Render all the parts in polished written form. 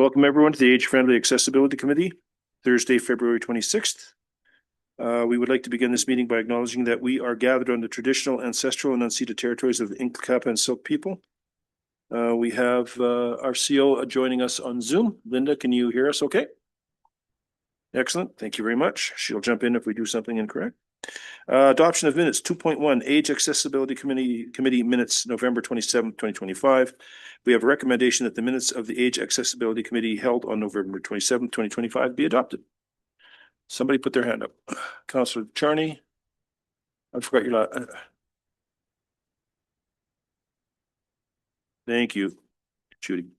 Welcome everyone to the Age-Friendly Accessibility Committee, Thursday, February 26th. We would like to begin this meeting by acknowledging that we are gathered on the traditional, ancestral, and unceded territories of the Nlaka'pamilk and Syilx people. We have our CO joining us on Zoom. Linda, can you hear us okay? Excellent. Thank you very much. She'll jump in if we do something incorrect. Adoption of minutes 2.1 Age Accessibility Committee minutes November 27th, 2025. We have a recommendation that the minutes of the Age Accessibility Committee held on November 27th, 2025 be adopted. Somebody put their hand up. Councillor Charney. I forgot your last. Thank you, Judy.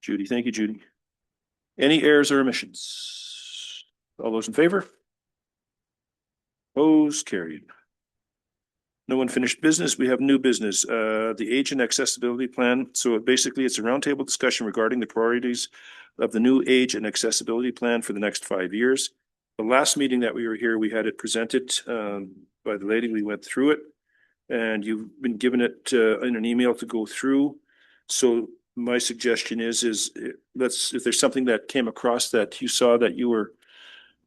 Thank you, Judy. Any errors or omissions? All those in favor? Opposed, carried. No unfinished business. We have new business. The Age and Accessibility Plan. So basically, it's a roundtable discussion regarding the priorities of the new Age and Accessibility Plan for the next 5 years. The last meeting that we were here, we had it presented by the lady. We went through it, and you've been given it in an email to go through. So my suggestion is if there's something that came across that you saw that you were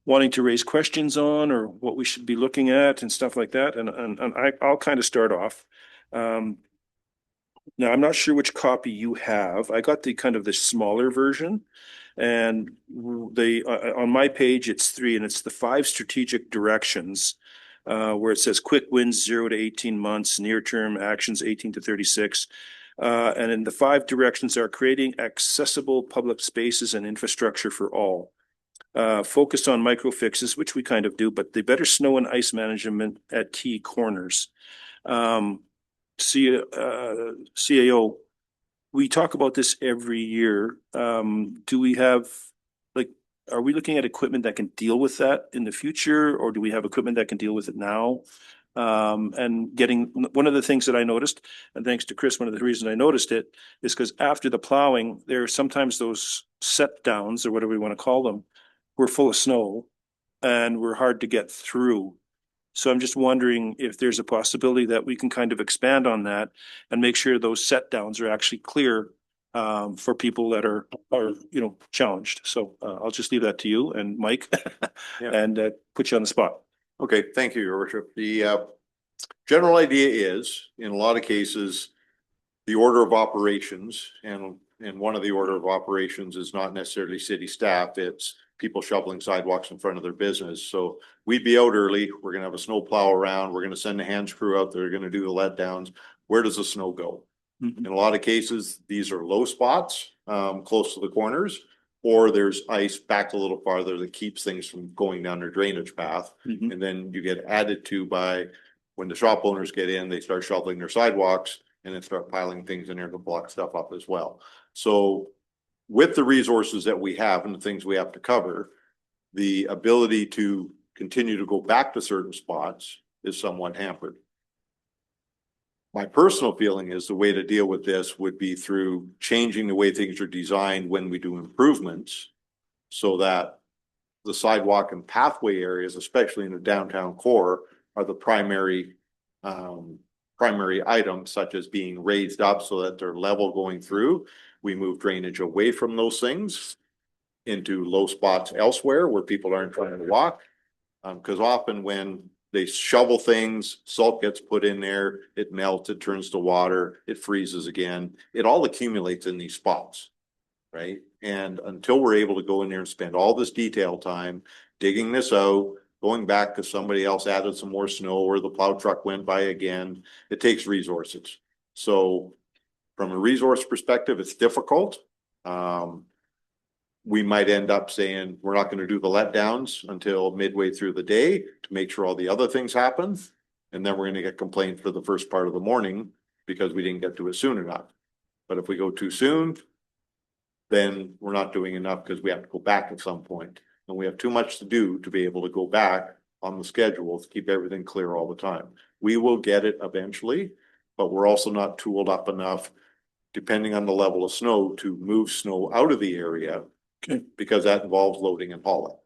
wanting to raise questions on, or what we should be looking at and stuff like that. And I'll kind of start off. Now, I'm not sure which copy you have. I got the kind of the smaller version, and they on my page, it's 3, and it's the 5 strategic directions where it says quick wins 0 to 18 months, near-term actions 18 to 36. And in the 5 directions are creating accessible public spaces and infrastructure for all. Focus on micro fixes, which we kind of do, but the better snow and ice management at key corners. CAO, we talk about this every year. Do we have, are we looking at equipment that can deal with that in the future, or do we have equipment that can deal with it now? And getting one of the things that I noticed, and thanks to Chris, one of the reasons I noticed it is because after the plowing, there are sometimes those set downs, or whatever we want to call them, we're full of snow and we're hard to get through. So I'm just wondering if there's a possibility that we can kind of expand on that and make sure those set downs are actually clear for people that are challenged. So I'll just leave that to you and Mike and put you on the spot. Okay, thank you, Your Worship. The general idea is, in a lot of cases, the order of operations, and one of the order of operations is not necessarily city staff, it's people shoveling sidewalks in front of their business. So we'd be out early, we're gonna have a snow plow around, we're gonna send a hand crew out, they're gonna do the let downs. Where does the snow go? In a lot of cases, these are low spots, close to the corners, or there's ice back a little farther that keeps things from going down their drainage path. And then you get added to by when the shop owners get in, they start shoveling their sidewalks and then start piling things in there to block stuff up as well. So with the resources that we have and the things we have to cover, the ability to continue to go back to certain spots is somewhat hampered. My personal feeling is the way to deal with this would be through changing the way things are designed when we do improvements, so that the sidewalk and pathway areas, especially in the downtown core, are the primary items, such as being raised up so that they're level going through. We move drainage away from those things into low spots elsewhere where people aren't trying to walk. Because often when they shovel things, salt gets put in there, it melts, it turns to water, it freezes again. It all accumulates in these spots, right? And until we're able to go in there and spend all this detail time digging this out, going back because somebody else added some more snow or the plow truck went by again, it takes resources. So from a resource perspective, it's difficult. We might end up saying we're not going to do the letdowns until midway through the day to make sure all the other things happen. And then we're going to get complained for the first part of the morning because we didn't get to it soon enough. But if we go too soon, then we're not doing enough because we have to go back at some point. And we have too much to do to be able to go back on the schedule to keep everything clear all the time. We will get it eventually, but we're also not tooled up enough, depending on the level of snow, to move snow out of the area. Okay. Because that involves loading and hauling.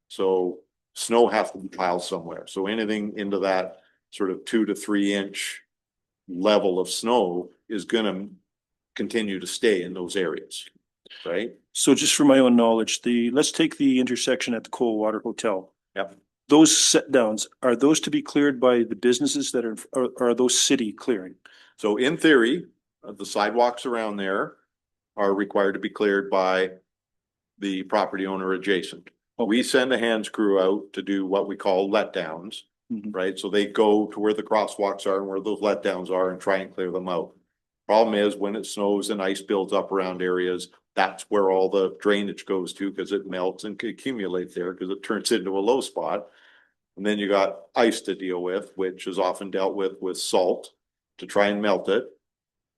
So snow has to be piled somewhere. So anything into that sort of 2 to 3 inch level of snow is going to continue to stay in those areas. right? So just for my own knowledge, let's take the intersection at the Coldwater Hotel. Yep. Those set downs, are those to be cleared by the businesses that or are those city clearing? So in theory, the sidewalks around there are required to be cleared by the property owner adjacent. We send a hands crew out to do what we call letdowns, Mhm. right? So they go to where the crosswalks are and where those letdowns are and try and clear them out. Problem is, when it snows and ice builds up around areas, that's where all the drainage goes to because it melts and accumulates there because it turns into a low spot. And then you got ice to deal with, which is often dealt with salt to try and melt it.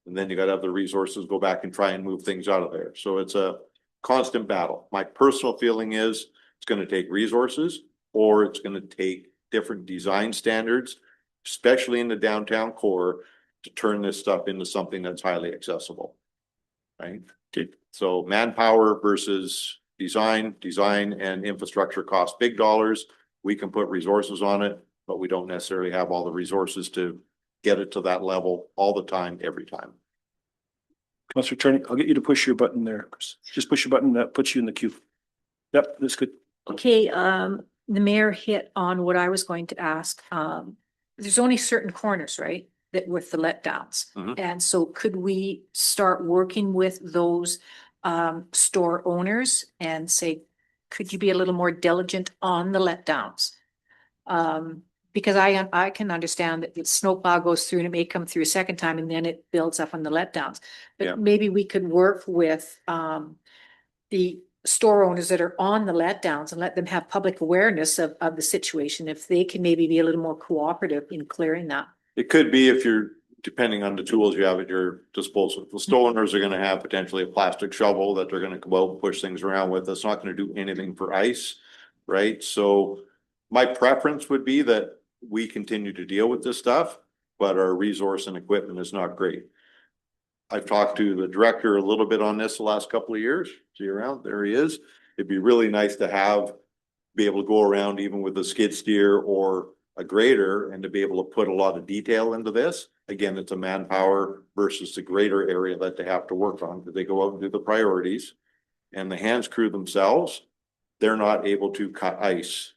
And then you gotta have the resources go back and try and move things out of there. So it's a constant battle. My personal feeling is it's gonna take resources or it's gonna take different design standards, especially in the downtown core, to turn this stuff into something that's highly accessible. Right? Okay. So manpower versus design and infrastructure cost big dollars. We can put resources on it, but we don't necessarily have all the resources to get it to that level all the time, every time. Councillor Attorney, I'll get you to push your button there, Chris. Just push your button, that puts you in the queue. Yep, that's good. Okay, the mayor hit on what I was going to ask. There's only certain corners, right? That with the letdowns. Mhm. And so could we start working with those store owners and say, could you be a little more diligent on the letdowns? Because I can understand that the snowplow goes through and it may come through a second time and then it builds up on the letdowns. Yeah. But maybe we could work with the store owners that are on the letdowns and let them have public awareness of the situation, if they can maybe be a little more cooperative in clearing that. It could be if you're, depending on the tools you have at your disposal. The store owners are gonna have potentially a plastic shovel that they're gonna go out and push things around with. That's not gonna do anything for ice, right? So my preference would be that we continue to deal with this stuff, but our resource and equipment is not great. I've talked to the director a little bit on this the last couple of years. See you around? There he is. It'd be really nice to be able to go around even with a skid steer or a grader and to be able to put a lot of detail into this. Again, it's a manpower versus the greater area that they have to work on because they go out and do the priorities. And the hands crew themselves, they're not able to cut ice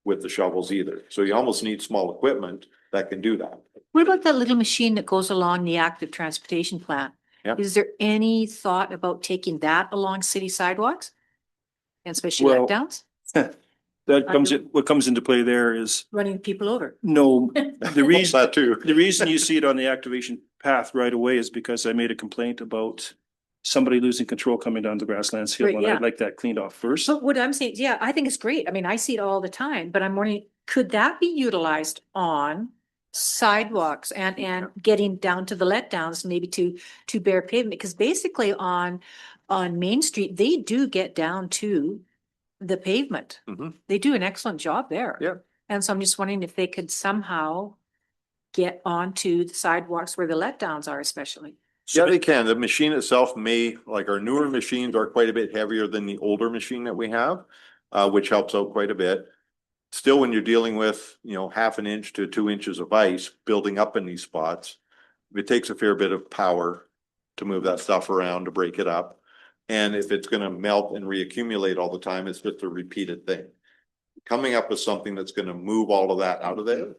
with the shovels either. So you almost need small equipment that can do that. What about that little machine that goes along the active transportation plan? Yeah. Is there any thought about taking that along city sidewalks? And especially Well- letdowns, What comes into play there is, running people over? no, the reason, That too. the reason you see it on the activation path right away is because I made a complaint about somebody losing control coming down the Grasslands Hill, Right, and yeah. I'd like that cleaned off first. So what I'm saying, yeah, I think it's great. I mean, I see it all the time, but I'm wondering, could that be utilized on sidewalks and getting down to the letdowns, maybe to bare pavement? Because basically on Main Street, they do get down to the pavement. Mhm. They do an excellent job there. Yeah. And so I'm just wondering if they could somehow get onto the sidewalks where the letdowns are especially. Yeah, they can. The machine itself may, like our newer machines are quite a bit heavier than the older machine that we have, which helps out quite a bit. Still, when you're dealing with, 1/2 inch to 2 inches of ice building up in these spots, it takes a fair bit of power to move that stuff around, to break it up. And if it's gonna melt and reaccumulate all the time, it's just a repeated thing. Coming up with something that's gonna move all of that out of there.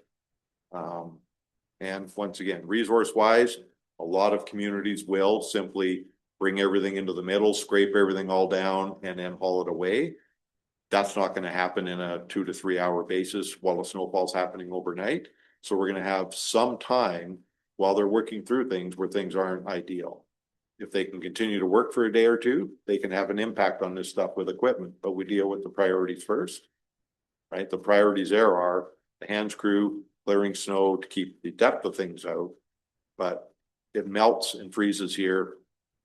And once again, resource wise, a lot of communities will simply bring everything into the middle, scrape everything all down and then haul it away. That's not gonna happen in a 2 to 3 hour basis while a snowfall's happening overnight. So we're gonna have some time while they're working through things where things aren't ideal. If they can continue to work for a day or two, they can have an impact on this stuff with equipment, but we deal with the priorities first. Right? The priorities there are the hands crew clearing snow to keep the depth of things out. But it melts and freezes here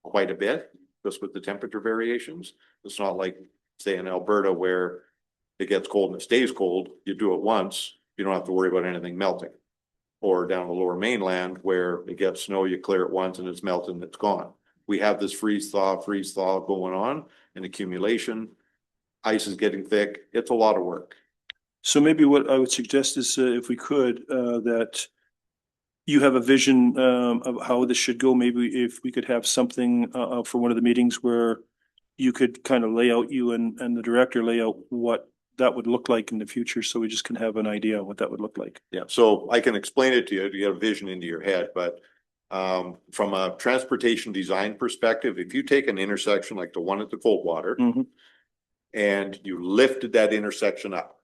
quite a bit, just with the temperature variations. It's not like, say, in Alberta where it gets cold and it stays cold. You do it once, you don't have to worry about anything melting. Or down the lower mainland where it gets snow, you clear it once and it's melted and it's gone. We have this freeze thaw going on, and accumulation. Ice is getting thick. It's a lot of work. So maybe what I would suggest is if we could, that you have a vision of how this should go. Maybe if we could have something for one of the meetings where you could kind of lay out, you and the director lay out what that would look like in the future, so we just can have an idea of what that would look like. Yeah, so I can explain it to you to get a vision into your head, but from a transportation design perspective, if you take an intersection like the one at the Coldwater Mhm. and you lifted that intersection up,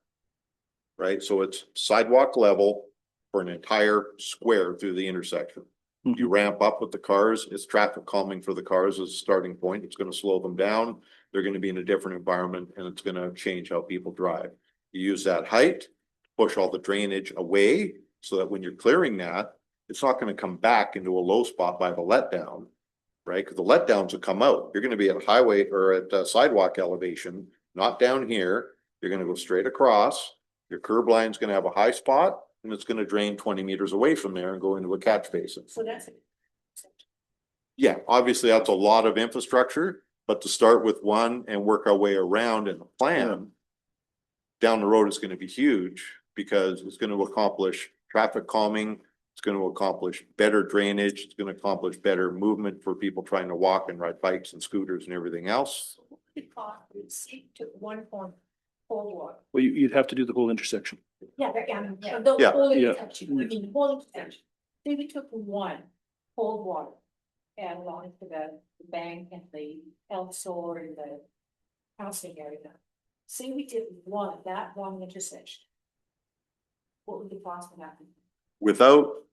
right? So it's sidewalk level for an entire square through the intersection. You ramp up with the cars, it's traffic calming for the cars as a starting point. It's gonna slow them down. They're gonna be in a different environment and it's gonna change how people drive. You use that height, push all the drainage away so that when you're clearing that, it's not gonna come back into a low spot by the letdown, right? Cause the letdowns will come out. You're gonna be at highway or at sidewalk elevation, not down here. You're gonna go straight across. Your curb line's gonna have a high spot and it's gonna drain 20 meters away from there and go into a catch basin. So that's. Yeah, obviously that's a lot of infrastructure, but to start with one and work our way around in the plan. Down the road is gonna be huge because it's gonna accomplish traffic calming. It's gonna accomplish better drainage. It's gonna accomplish better movement for people trying to walk and ride bikes and scooters and everything else. To one point, Coldwater. Well, you'd have to do the whole intersection. Yeah, Yeah. the whole Yeah. intersection, I mean, whole intersection. Say we took one, Coldwater, and along to the bank and the Elsor and the housing area. Say we did that one intersection. What would the cost of that be? Without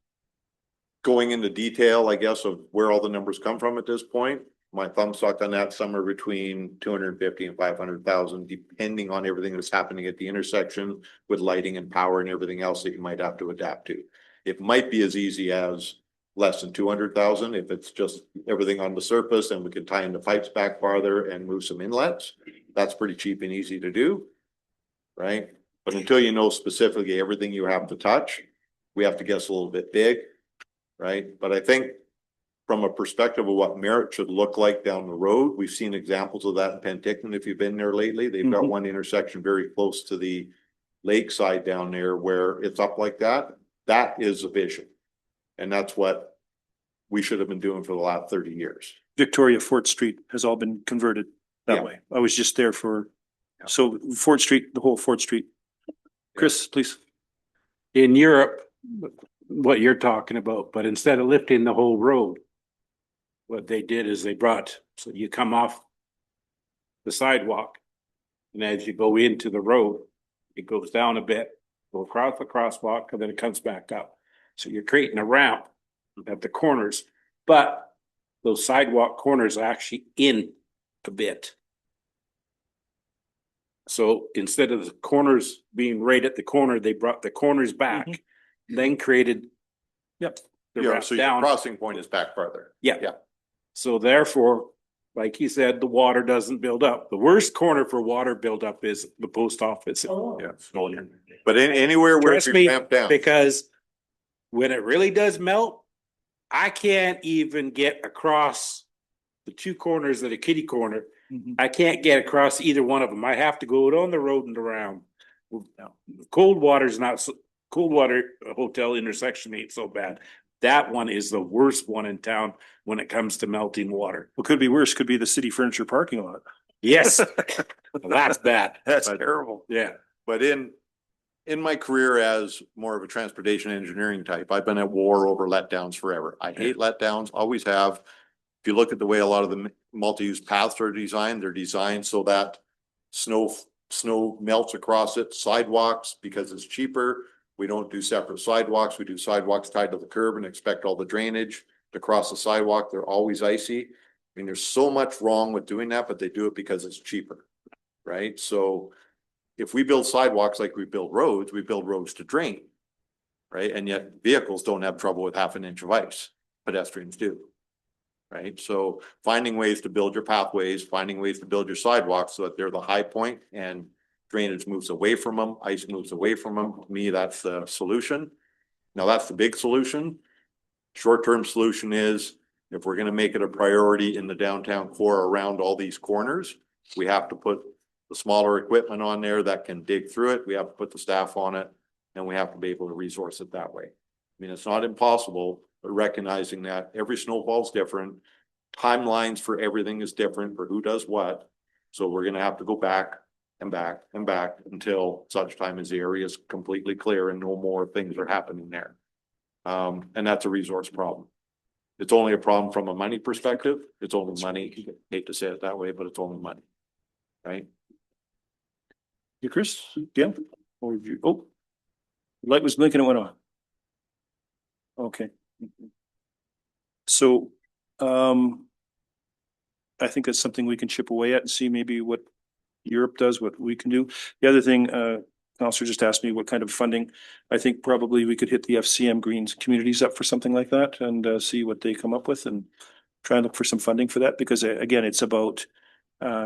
going into detail, I guess, of where all the numbers come from at this point, my thumb sucked on that somewhere between 250 and 500,000, depending on everything that's happening at the intersection with lighting and power and everything else that you might have to adapt to. It might be as easy as less than 200,000 if it's just everything on the surface and we can tie in the pipes back farther and move some inlets. That's pretty cheap and easy to do, right? But until you know specifically everything you have to touch, we have to guess a little bit big, right? But I think from a perspective of what Merritt should look like down the road, we've seen examples of that in Penticton. If you've been there lately, they've got one intersection very close to the lakeside down there where it's up like that. That is a vision. And that's what we should have been doing for the last 30 years. Victoria Fort Street has all been converted Yeah. that way. I was just there so Fort Street, the whole Fort Street. Chris, please. In Europe, what you're talking about, but instead of lifting the whole road, what they did is so you come off the sidewalk, and as you go into the road, it goes down a bit, go across the crosswalk, and then it comes back up. So you're creating a ramp at the corners, but those sidewalk corners are actually in a bit. So instead of the corners being right at the corner, they brought the corners back, then created. Yep. The Yeah, ramp so your down. crossing point is back farther. Yeah. Yeah. So therefore, like you said, the water doesn't build up. The worst corner for water buildup is the post office. Yeah. But anywhere where Trust you me, ramp down. because when it really does melt, I can't even get across the two corners that are kitty corner. I can't get across either one of them. I have to go down the road and around. Coldwater's not so, Coldwater Hotel intersection ain't so bad. That one is the worst one in town when it comes to melting water. What could be worse could be the city furniture parking lot. Yes, that's bad. That's But- terrible. Yeah. But in my career as more of a transportation engineering type, I've been at war over letdowns forever. I hate letdowns, always have. If you look at the way a lot of the multi-use paths are designed, they're designed so that snow melts across it, sidewalks, because it's cheaper. We don't do separate sidewalks. We do sidewalks tied to the curb and expect all the drainage to cross the sidewalk. They're always icy. I mean, there's so much wrong with doing that, but they do it because it's cheaper, right? So if we build sidewalks like we build roads to drain, right? And yet vehicles don't have trouble with half an inch of ice. Pedestrians do. Right? So finding ways to build your pathways, finding ways to build your sidewalks so that they're the high point and drainage moves away from them, ice moves away from them. To me, that's the solution. Now, that's the big solution. Short-term solution is if we're gonna make it a priority in the downtown core around all these corners, we have to put the smaller equipment on there that can dig through it. We have to put the staff on it, and we have to be able to resource it that way. I mean, it's not impossible, but recognizing that every snowfall is different. timelines for everything is different for who does what. So we're gonna have to go back and back and back until such time as the area is completely clear and no more things are happening there. And that's a resource problem. It's only a problem from a money perspective. It's only money. Hate to say it that way, but it's only money. Right? You, Chris? Yeah? Or you, oh. Light was blinking, it went on. Okay. So, I think that's something we can chip away at and see maybe what Europe does, what we can do. The other thing, Counselor just asked me what kind of funding. I think probably we could hit the FCM Greens communities up for something like that and see what they come up with and try and look for some funding for that, because again, it's about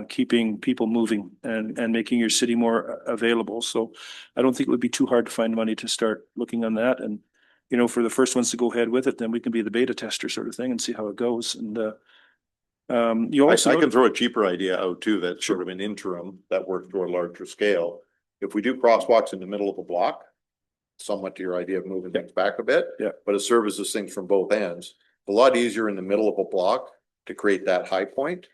keeping people moving and making your city more available. So I don't think it would be too hard to find money to start looking on that. And, you know, for the first ones to go ahead with it, then we can be the beta tester sort of thing and see how it goes. And you I also, can throw a cheaper idea out too, that's sort of an interim that works to a larger scale. If we do crosswalks in the middle of a block, somewhat to your idea of moving things back a bit. Yeah. But it services things from both ends. A lot easier in the middle of a block to create that high point,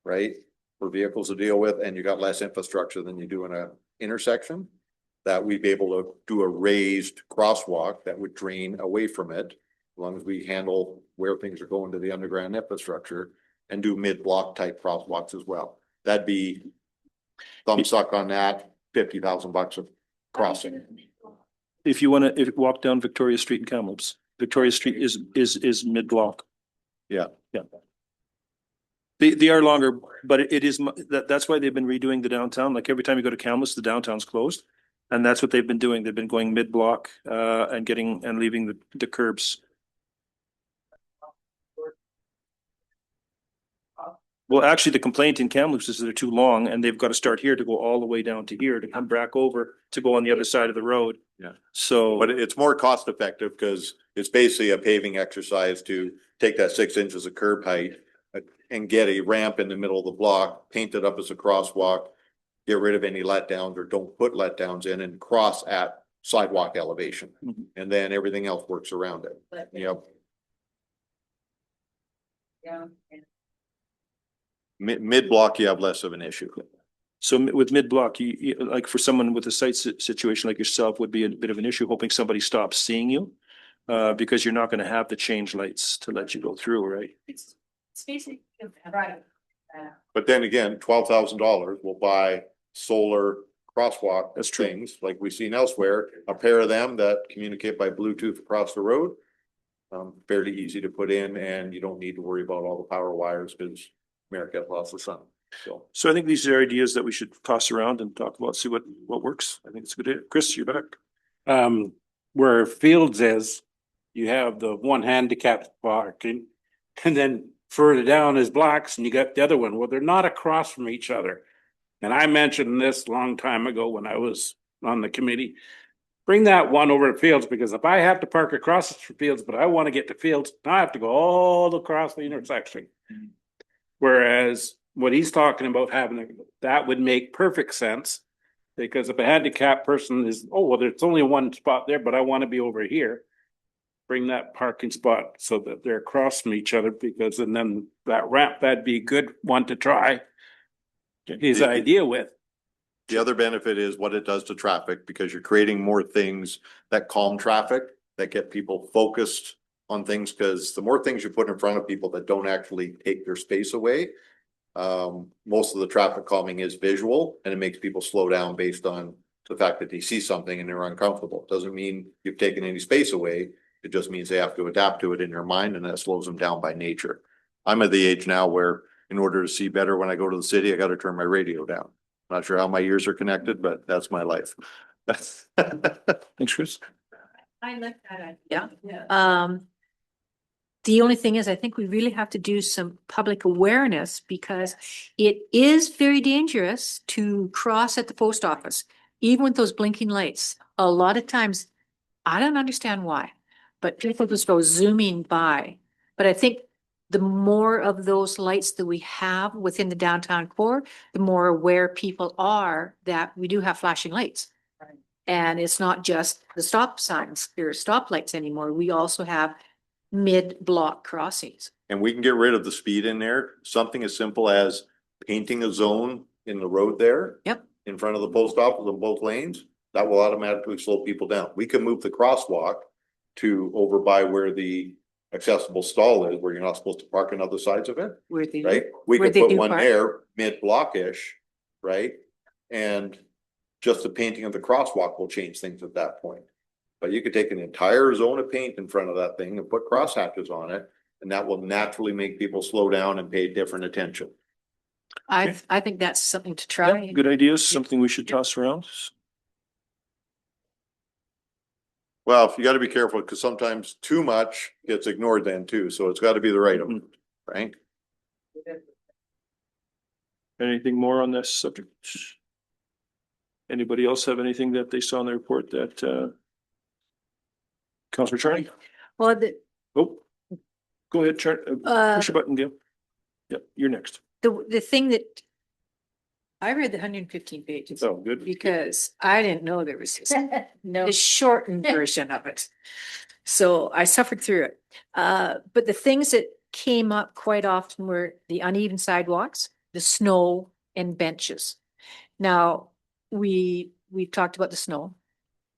right? For vehicles to deal with, and you got less infrastructure than you do in a intersection. That we'd be able to do a raised crosswalk that would drain away from it. As long as we handle where things are going to the underground infrastructure and do mid-block type crosswalks as well. That'd be thumb suck on that, $50,000 of crossing. if you want to walk down Victoria Street in Kamloops, Victoria Street is mid-block. Yeah. Yeah. They are longer, but it is, that's why they've been redoing the downtown. Like every time you go to Kamloops, the downtown's closed. And that's what they've been doing. They've been going mid-block and leaving the curbs. Well, actually, the complaint in Kamloops is that they're too long and they've got to start here to go all the way down to here to come back over to go on the other side of the road. Yeah. So. But it's more cost effective because it's basically a paving exercise to take that 6 inches of curb height and get a ramp in the middle of the block, paint it up as a crosswalk, get rid of any letdowns or don't put letdowns in and cross at sidewalk elevation. Mhm. And then everything else works around it. Yep. Yeah. Mid-block, you have less of an issue. So with mid-block, like for someone with a site situation like yourself would be a bit of an issue, hoping somebody stops seeing you. Because you're not gonna have the change lights to let you go through, right? It's basically, right. But then again, $12,000 will buy solar crosswalk. That's true. Things like we've seen elsewhere, a pair of them that communicate by Bluetooth across the road. Fairly easy to put in and you don't need to worry about all the power wires because America has lots of sun. So I think these are ideas that we should toss around and talk about, see what works. I think it's a good idea. Chris, you're back. Where Fields is, you have the one handicap parking. And then further down is Blacks and you got the other one. Well, they're not across from each other. And I mentioned this a long time ago when I was on the committee. Bring that one over to Fields, because if I have to park across the Fields, but I want to get to Fields, now I have to go all across the intersection. Whereas what he's talking about having, that would make perfect sense. Because if a handicapped person is, oh, well, there's only one spot there, but I want to be over here. Bring that parking spot so that they're across from each other, because and then that ramp, that'd be a good one to try his idea with. The other benefit is what it does to traffic, because you're creating more things that calm traffic, that get people focused on things, because the more things you put in front of people that don't actually take their space away, most of the traffic calming is visual, and it makes people slow down based on the fact that they see something and they're uncomfortable. Doesn't mean you've taken any space away. It just means they have to adapt to it in their mind, and that slows them down by nature. I'm at the age now where in order to see better when I go to the city, I got to turn my radio down. Not sure how my ears are connected, but that's my life. Thanks, Chris. I like that idea. Yeah. The only thing is, I think we really have to do some public awareness, because it is very dangerous to cross at the post office, even with those blinking lights. A lot of times, I don't understand why, but people just go zooming by. But I think the more of those lights that we have within the downtown core, the more aware people are that we do have flashing lights. And it's not just the stop signs, or stoplights anymore. We also have mid-block crossings. And we can get rid of the speed in there, something as simple as painting a zone in the road there. Yep. In front of the post office on both lanes, that will automatically slow people down. We can move the crosswalk to over by where the accessible stall is, where you're not supposed to park on other sides of it, Where they, right? We Where could they put do one park. there, mid-blockish, right? And just the painting of the crosswalk will change things at that point. But you could take an entire zone of paint in front of that thing and put crosshatches on it, and that will naturally make people slow down and pay different attention. I think that's something to Yeah, try. good ideas, something we should toss around. Well, you gotta be careful, because sometimes too much gets ignored then too, so it's gotta be the right amount, right? Anything more on this subject? Anybody else have anything that they saw in the report that, Councilor Charlie? Well, Oh, go ahead, push your button, Gail. Yep, you're next. the thing that I read the 115 pages Oh, good. because I didn't know there was this. No. The shortened version of it. So I suffered through it. But the things that came up quite often were the uneven sidewalks, the snow and benches. Now, we've talked about the snow.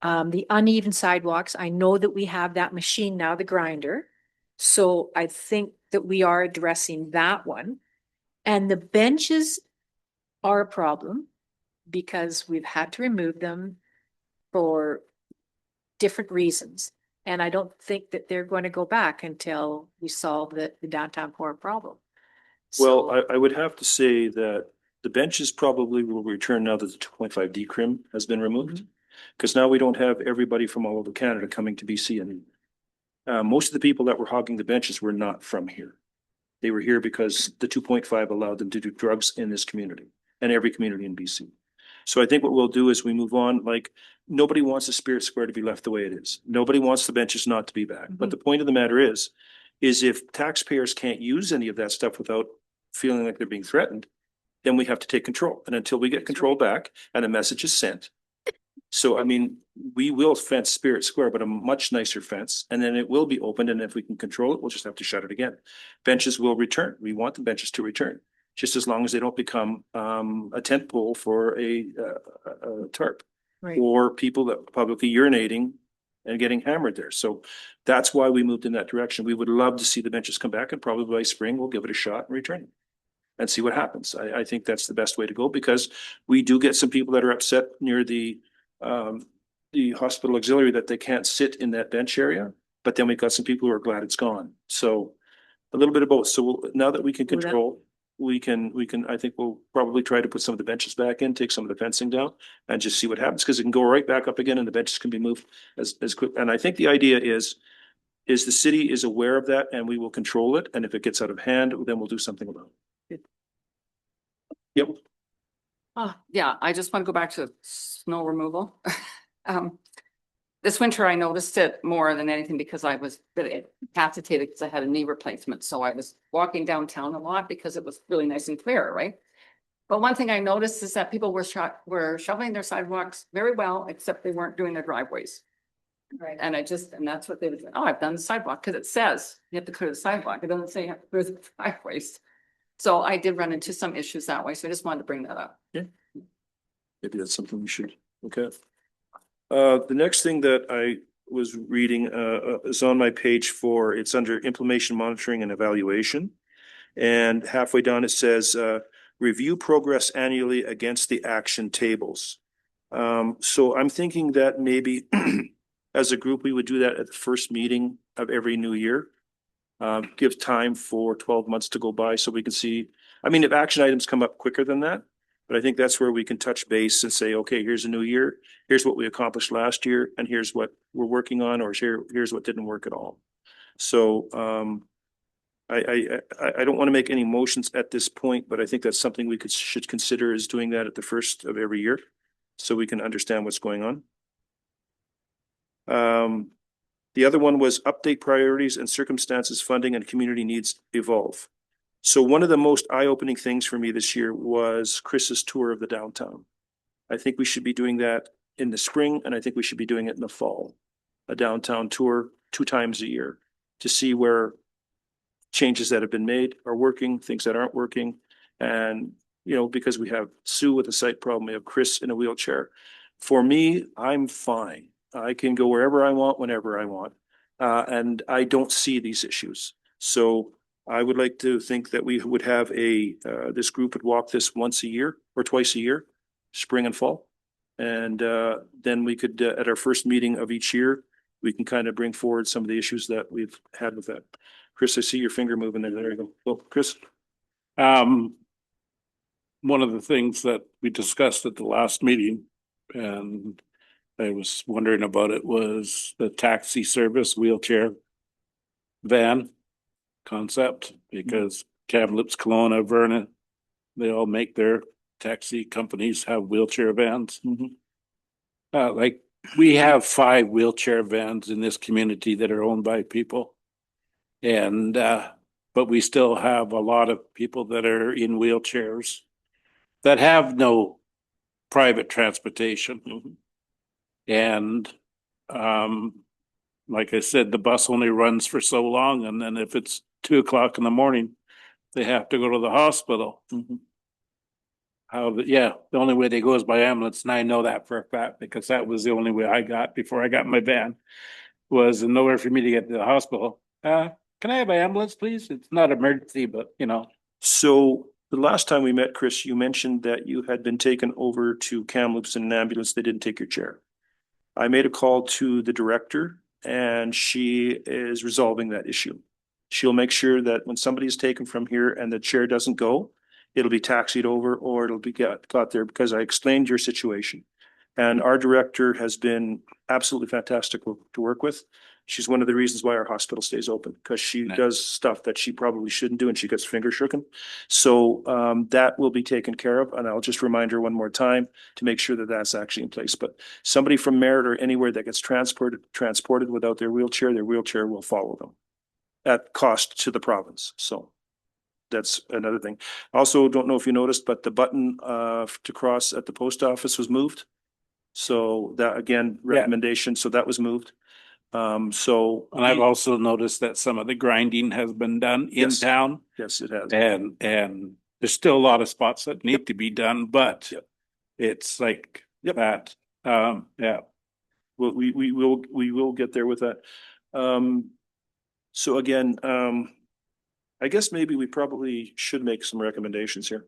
The uneven sidewalks, I know that we have that machine now, the grinder. So I think that we are addressing that one. And the benches are a problem because we've had to remove them for different reasons. And I don't think that they're going to go back until we solve the downtown core problem. Well, So- I would have to say that the benches probably will return now that the 2.5 decrim has been removed. Because now we don't have everybody from all over Canada coming to BC, and most of the people that were hogging the benches were not from here. They were here because the 2.5 allowed them to do drugs in this community and every community in BC. So I think what we'll do is we move on, like, nobody wants the Spirit Square to be left the way it is. Nobody wants the benches not to be back. But the point of the matter is if taxpayers can't use any of that stuff without feeling like they're being threatened, then we have to take control. And until we get control back and a message is sent. So, I mean, we will fence Spirit Square, but a much nicer fence, and then it will be opened. And if we can control it, we'll just have to shut it again. Benches will return. We want the benches to return, just as long as they don't become a tent pole for a tarp Right. or people that publicly urinating and getting hammered there. So that's why we moved in that direction. We would love to see the benches come back, and probably by spring, we'll give it a shot and return it and see what happens. I think that's the best way to go, because we do get some people that are upset near the hospital auxiliary that they can't sit in that bench area, but then we've got some people who are glad it's gone. So a little bit of both. So now that we can Well, that- control, we can, I think we'll probably try to put some of the benches back in, take some of the fencing down and just see what happens, because it can go right back up again and the benches can be moved as quick. And I think the idea is the city is aware of that and we will control it. And if it gets out of hand, then we'll do something about it. Yep. Yeah, I just want to go back to snow removal. This winter I noticed it more than anything because I was really incapacitated because I had a knee replacement. So I was walking downtown a lot because it was really nice and clear, right? But one thing I noticed is that people were shoveling their sidewalks very well, except they weren't doing their driveways. Right. And that's what they would say, oh, I've done the sidewalk, because it says you have to clear the sidewalk. It doesn't say you have to clear the driveways. So I did run into some issues that way. So I just wanted to bring that up. Maybe that's something we should look at. The next thing that I was reading, is on my page 4. It's under implementation, monitoring and evaluation. And halfway down, it says, review progress annually against the action tables. So I'm thinking that maybe as a group, we would do that at the first meeting of every new year. Give time for 12 months to go by so we can see, I mean, if action items come up quicker than that, but I think that's where we can touch base and say, okay, here's a new year. Here's what we accomplished last year, and here's what we're working on, or here's what didn't work at all. So I don't want to make any motions at this point, but I think that's something we should consider, is doing that at the first of every year, so we can understand what's going on. The other one was update priorities and circumstances, funding and community needs evolve. So one of the most eye-opening things for me this year was Chris's tour of the downtown. I think we should be doing that in the spring, and I think we should be doing it in the fall. A downtown tour 2 times a year. to see where changes that have been made are working, things that aren't working. And, because we have Sue with a sight problem, we have Chris in a wheelchair. For me, I'm fine. I can go wherever I want, whenever I want. And I don't see these issues. So I would like to think that we would have this group would walk this once a year or twice a year, spring and fall. And then we could, at our first meeting of each year, we can kind of bring forward some of the issues that we've had with that. Chris, I see your finger moving there. There you go. Oh, Chris? One of the things that we discussed at the last meeting, and I was wondering about it, was the taxi service wheelchair van concept, because Kamloops, Kelowna, Vernon, they all make their taxi companies have wheelchair vans. Like, we have 5 wheelchair vans in this community that are owned by people. And, but we still have a lot of people that are in wheelchairs that have no private transportation. And, like I said, the bus only runs for so long, and then if it's 2 o'clock in the morning, they have to go to the hospital. The only way they go is by ambulance, and I know that for a fact, because that was the only way I got before I got my van, was nowhere for me to get to the hospital. Can I have an ambulance, please? It's not emergency, but So the last time we met, Chris, you mentioned that you had been taken over to Kamloops in an ambulance. They didn't take your chair. I made a call to the director, and she is resolving that issue. She'll make sure that when somebody is taken from here and the chair doesn't go, it'll be taxied over or it'll be got there, because I explained your situation. And our director has been absolutely fantastic to work with. She's one of the reasons why our hospital stays open, because she Nice. does stuff that she probably shouldn't do and she gets finger shooken. So that will be taken care of. And I'll just remind her one more time to make sure that that's actually in place. But somebody from Merritt or anywhere that gets transported without their wheelchair will follow them at cost to the province. So that's another thing. Also, don't know if you noticed, but the button to cross at the post office was moved. So that, again, recommendation, so that was moved. So. And I've also noticed that some of the grinding has been done in Yes. town, Yes, it has. and there's still a lot of spots that need to be done, but Yep. it's like Yep. that. Well, we will get there with that. So again, I guess maybe we probably should make some recommendations here.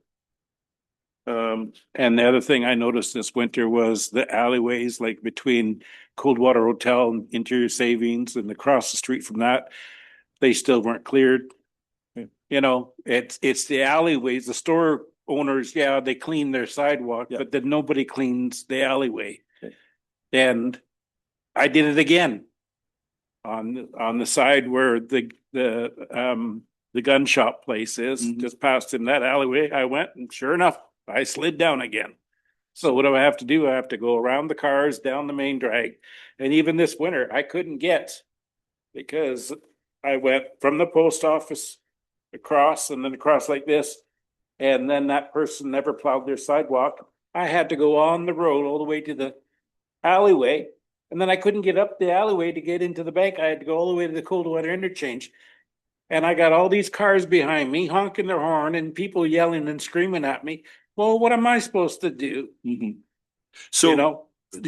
And the other thing I noticed this winter was the alleyways, like between Coldwater Hotel and Interior Savings and across the street from that, they still weren't cleared. It's the alleyways, the store owners, they clean their sidewalk, Yeah. but then nobody cleans the alleyway. Okay. And I did it again on the side where the gun shop place is, Mhm. just past in that alleyway. I went, and sure enough, I slid down again. So what do I have to do? I have to go around the cars, down the main drag. And even this winter, I couldn't get, because I went from the post office across and then across like this. And then that person never plowed their sidewalk. I had to go on the road all the way to the alleyway. And then I couldn't get up the alleyway to get into the bank. I had to go all the way to the Coldwater interchange. And I got all these cars behind me honking their horn and people yelling and screaming at me. Well, what am I supposed to do? So the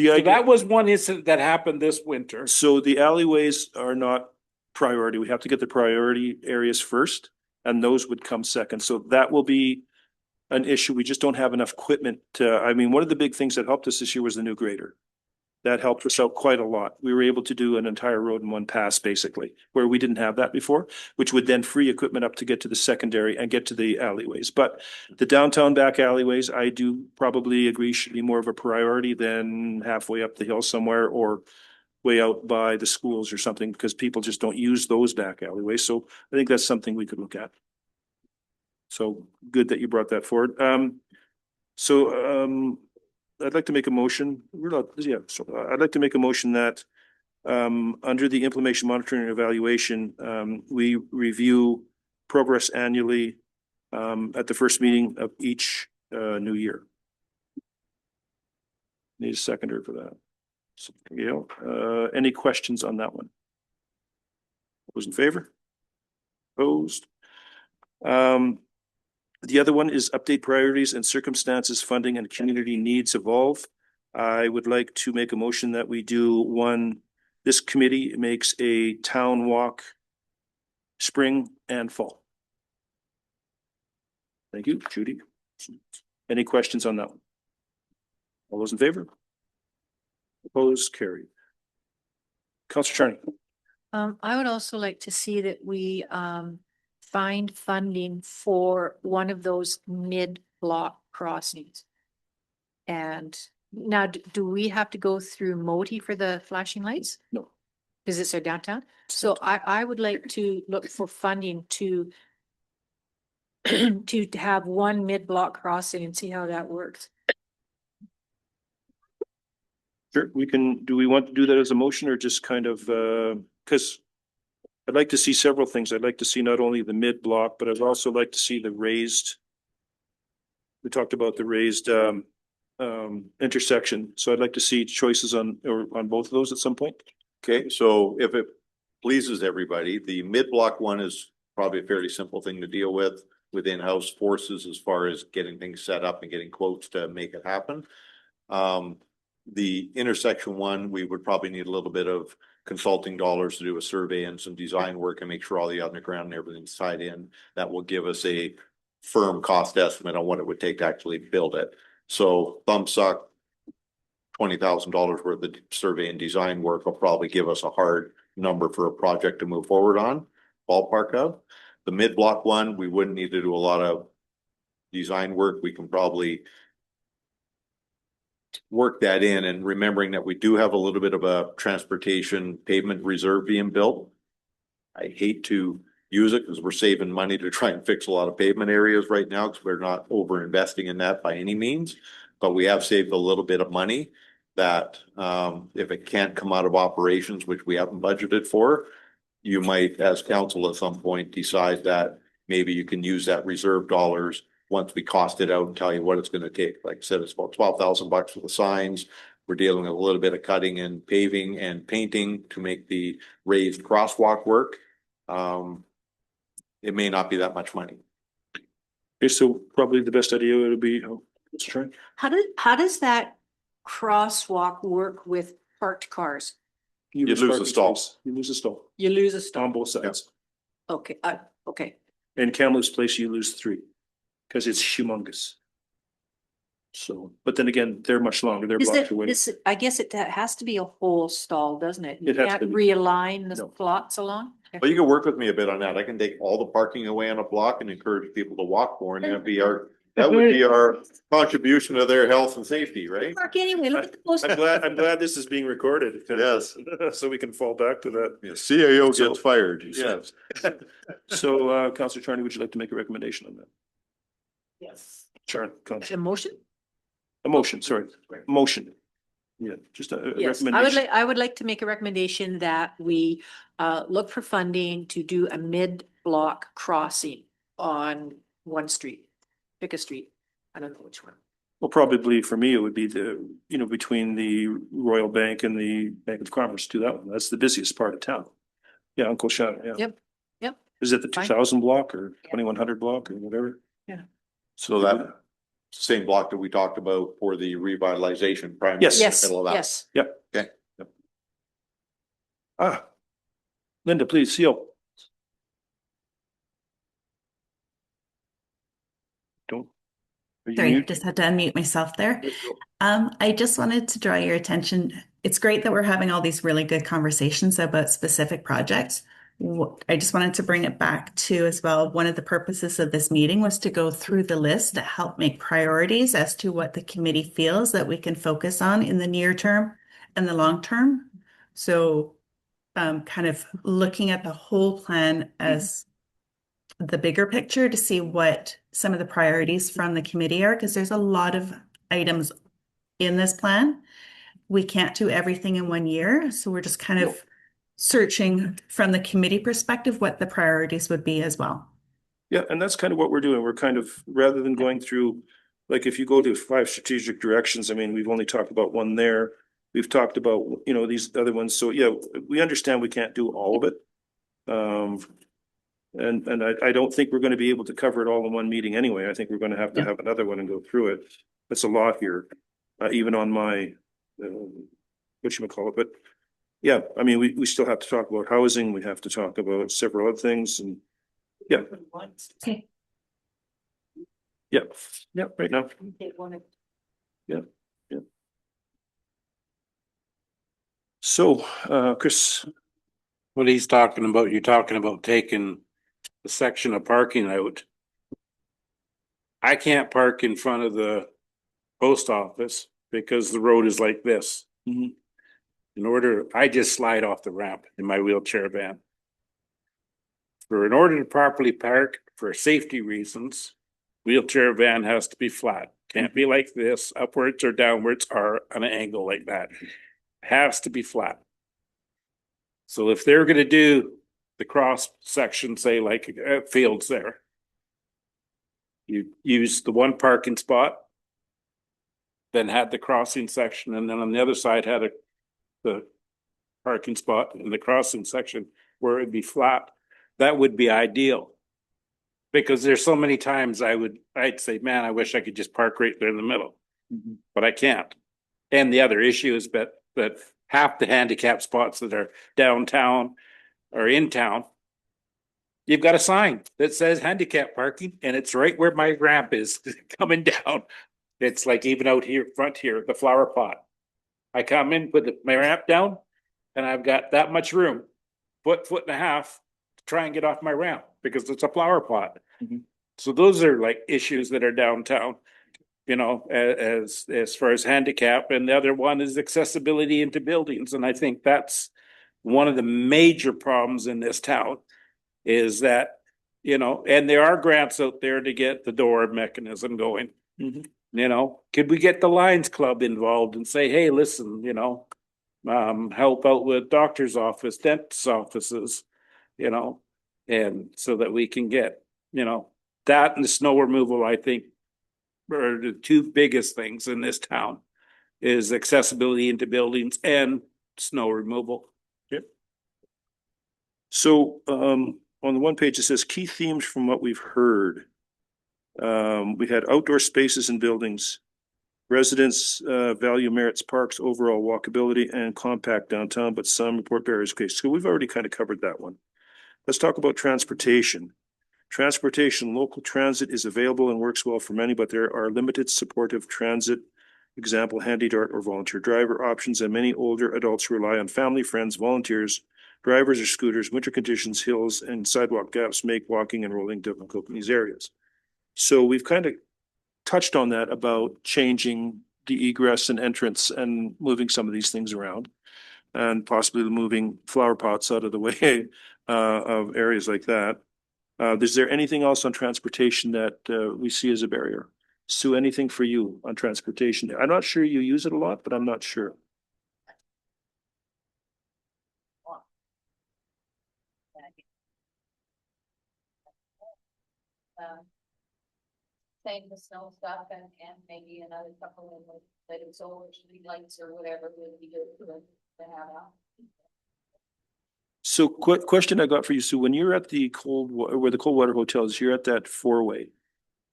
So idea, that was one incident that happened this winter. so the alleyways are not priority. We have to get the priority areas first, and those would come second. So that will be an issue. We just don't have enough equipment one of the big things that helped us this year was the new grader. That helped us out quite a lot. We were able to do an entire road in one pass, basically, where we didn't have that before, which would then free equipment up to get to the secondary and get to the alleyways. But the downtown back alleyways, I do probably agree should be more of a priority than halfway up the hill somewhere or way out by the schools or something, because people just don't use those back alleyways. So I think that's something we could look at. So good that you brought that forward. I'd like to make a motion. I'd like to make a motion that under the implementation monitoring and evaluation, we review progress annually at the first meeting of each new year. Need a seconder for that. So, Gail, any questions on that one? Those in favor? Opposed? The other one is update priorities and circumstances, funding and community needs evolve. I would like to make a motion that we do one, this committee makes a town walk spring and fall. Thank you, Judy. Any questions on that one? All those in favor? Opposed, carried. Counselor Charney. I would also like to see that we find funding for one of those mid-block crossings. And now, do we have to go through Moti for the flashing lights? No. Because it's our downtown. So I would like to look for funding to to have one mid-block crossing and see how that works. Sure, we can, do we want to do that as a motion or just kind of, because I'd like to see several things. I'd like to see not only the mid block, but I'd also like to see the raised. We talked about the raised intersection, so I'd like to see choices on, or on both of those at some point. Okay, so if it pleases everybody, the mid-block one is probably a fairly simple thing to deal with in-house forces as far as getting things set up and getting quotes to make it happen. The intersection one, we would probably need a little bit of consulting dollars to do a survey and some design work and make sure all the underground and everything's tied in. That will give us a firm cost estimate on what it would take to actually build it. So thumb suck, $20,000 worth of survey and design work will probably give us a hard number for a project to move forward on, ballpark of. The mid-block one, we wouldn't need to do a lot of design work. We can probably work that in, and remembering that we do have a little bit of a transportation pavement reserve being built. I hate to use it because we're saving money to try and fix a lot of pavement areas right now because we're not over investing in that by any means. But we have saved a little bit of money that if it can't come out of operations, which we haven't budgeted for, you might, as council at some point, decide that maybe you can use that reserve dollars once we cost it out and tell you what it's going to take. Like I said, it's about $12,000 for the signs. We're dealing with a little bit of cutting and paving and painting to make the raised crosswalk work. It may not be that much money. Okay, so probably the best idea would be, oh, let's try. How does that crosswalk work with parked cars? You lose parking a stall. space. You lose a stall You lose a on stop. both sides. Okay, okay. And Kamloops Place, you lose 3 because it's humongous. So, but then again, they're much longer. They're Is blocks away. I guess it has to be a whole stall, doesn't it? You It has can't to be. realign the No. slots along? But you can work with me a bit on that. I can take all the parking away on a block and encourage people to walk more, and that would be our contribution to their health and safety, right? Park anyway, look at the post. I'm glad this is being recorded. Yes. So we can fall back to that. Yeah, CAO So- gets fired, he says. So, Councillor Charney, would you like to make a recommendation on that? Yes. Charney, A motion? a motion, sorry, motion. Yeah, just a Yes, recommendation. I would like to make a recommendation that we look for funding to do a mid-block crossing on one street. Pick a street. I don't know which one. Well, probably for me, it would be between the Royal Bank and the Bank of Commerce, do that one. That's the busiest part of town. Yeah, Uncle Sean, yeah. Yep, yep. Is it the Fine. 2000 block or 2100 block or whatever? So that same block that we talked about for the revitalization primary. Yes. Yes, middle of that. yes. Yep. Okay. Yep. Linda, please seal. Don't. Are you Sorry, mute? just had to unmute myself there. I just wanted to draw your attention. It's great that we're having all these really good conversations about specific projects. I just wanted to bring it back to as well. One of the purposes of this meeting was to go through the list to help make priorities as to what the committee feels that we can focus on in the near term and the long term. So kind of looking at the whole plan as the bigger picture to see what some of the priorities from the committee are, because there's a lot of items in this plan. We can't do everything in 1 year. So we're just kind of searching from the committee perspective what the priorities would be as well. Yeah, and that's kind of what we're doing. We're kind of, rather than going through, like if you go to 5 strategic directions, I mean, we've only talked about one there. We've talked about, these other ones. So yeah, we understand we can't do all of it. And I don't think we're gonna be able to cover it all in one meeting anyway. I think we're gonna have to Yeah. have another one and go through it. It's a lot here, even on my, whatchamacallit, but yeah, I mean, we still have to talk about housing. We have to talk about several other things and, yeah, Okay. yeah, yeah, right now. So, Chris, What he's talking about, you're talking about taking the section of parking out. I can't park in front of the post office because the road is like this. Mhm. I just slide off the ramp in my wheelchair van. In order to properly park for safety reasons, wheelchair van has to be flat. Can't be like this, upwards or downwards or on an angle like that. Has to be flat. So if they're gonna do the cross section, say like Fields there, you use the one parking spot, then had the crossing section, and then on the other side had the parking spot in the crossing section where it'd be flat. That would be ideal. Because there's so many times I'd say, man, I wish I could just park right there in the middle, but I can't. And the other issue is that half the handicap spots that are downtown or in town, you've got a sign that says handicap parking and it's right where my ramp is coming down. It's like even out here, front here, the flower pot. I come in, put my ramp down and I've got that much room, foot and a half to try and get off my ramp because it's a flower pot. Mhm. So those are like issues that are downtown, as far as handicap. And the other one is accessibility into buildings. And I think that's one of the major problems in this town is that, and there are grants out there to get the door mechanism going. Mhm. Could we get the Lions Club involved and say, hey, listen, help out with doctor's office, dentist's offices, and so that we can get, that and the snow removal, I think, are the two biggest things in this town is accessibility into buildings and snow removal. so, on the one page, it says key themes from what we've heard. We had outdoor spaces and buildings. Residents, value merits parks, overall walkability and compact downtown, but some report barriers. Okay, so we've already kind of covered that one. Let's talk about transportation. Transportation, local transit is available and works well for many, but there are limited supportive transit, example, handy dart or volunteer driver options, and many older adults rely on family, friends, volunteers, drivers or scooters. Winter conditions, hills, and sidewalk gaps make walking and rolling difficult in these areas. So we've kind of touched on that about changing the egress and entrance and moving some of these things around and possibly moving flower pots out of the way of areas like that. Is there anything else on transportation that we see as a barrier? Sue, anything for you on transportation? I'm not sure you use it a lot, but I'm not sure. Saying the snow stuff and maybe another couple of like solar street lights or whatever would be good to have out. So question I got for you, Sue, when you're at the where the Coldwater Hotel is, you're at that four-way.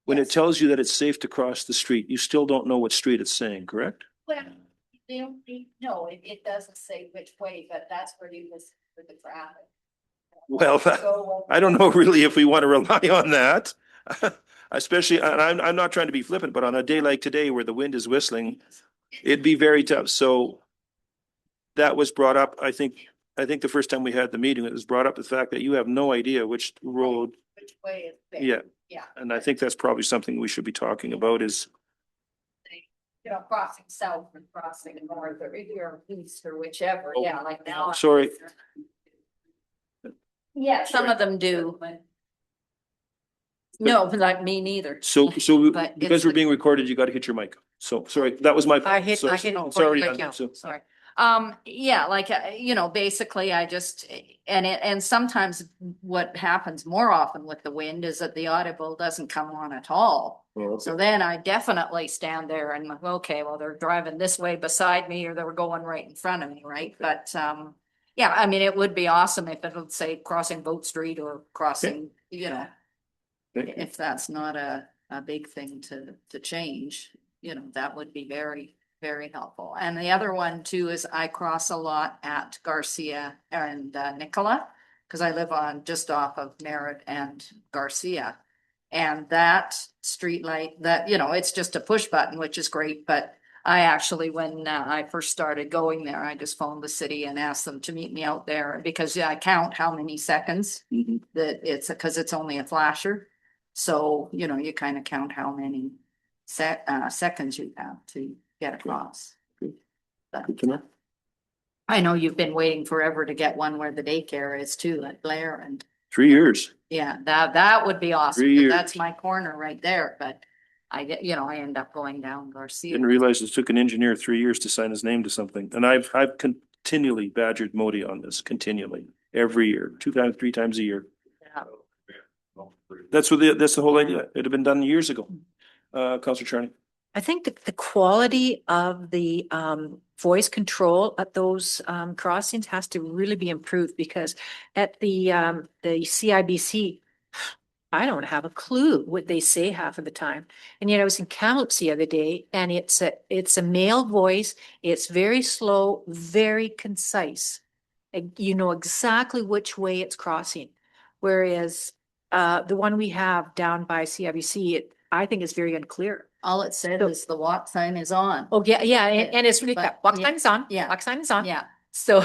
When it Yes. tells you that it's safe to cross the street, you still don't know what street it's saying, correct? Well, no, it doesn't say which way, but that's where you listen for the traffic. Well, So, I don't know really if we want to rely on that. Especially, and I'm not trying to be flippant, but on a day like today where the wind is whistling, it'd be very tough. So that was brought up, I think the first time we had the meeting, it was brought up the fact that you have no idea which road. which way is there? Yeah, Yeah, and I think that's probably something we should be talking about is, crossing south or crossing north or east or whichever, Oh, yeah, like now. sorry. Yeah, some of them do. No, but like me neither. so But because it's we're the- being recorded, you got to hit your mic. So, sorry, that was my. I hit so- it it's before already you done, click so- Oh, sorry. Yeah, like, basically I just, and sometimes what happens more often with the wind is that the audible doesn't come on at all. Oh, So okay. then I definitely stand there and like, okay, well, they're driving this way beside me or they're going right in front of me, right? But, Yeah, I mean, it would be awesome if it would say crossing Boat Street or crossing, you know, Thank you. if that's not a big thing to change, you know, that would be very, very helpful. And the other one too is I cross a lot at Garcia and Nicola, because I live on just off of Merritt and Garcia. And that street light, that, you know, it's just a push button, which is great, but I actually, when I first started going there, I just phoned the city and asked them to meet me out there because I count how many seconds that it's, because it's only a flasher. So, you know, you kind of count how many seconds you have to get across. But Good to know. I know you've been waiting forever to get one where the daycare is too, at Blair, and 3 years. yeah, that would be awesome. 3 'cause years. That's my corner right there, but I get, you know, I end up going down Garcia. Didn't realize it took an engineer 3 years to sign his name to something. And I've continually badgered Modi on this, continually, every year, 2 times, 3 times a year. Yeah. That's the whole idea. It'd have been done years ago. Counselor Charney. I think the quality of the voice control at those crossings has to really be improved because at the CIBC, I don't have a clue what they say half of the time. And yet I was in Kamloops the other day and it's a male voice. It's very slow, very concise. And you know exactly which way it's crossing. Whereas the one we have down by CIBC, I think is very unclear. All it said is the walk sign is on. Oh, yeah, and it's really, But, walk yeah, sign is on. yeah, Walk sign is on. Yeah, So,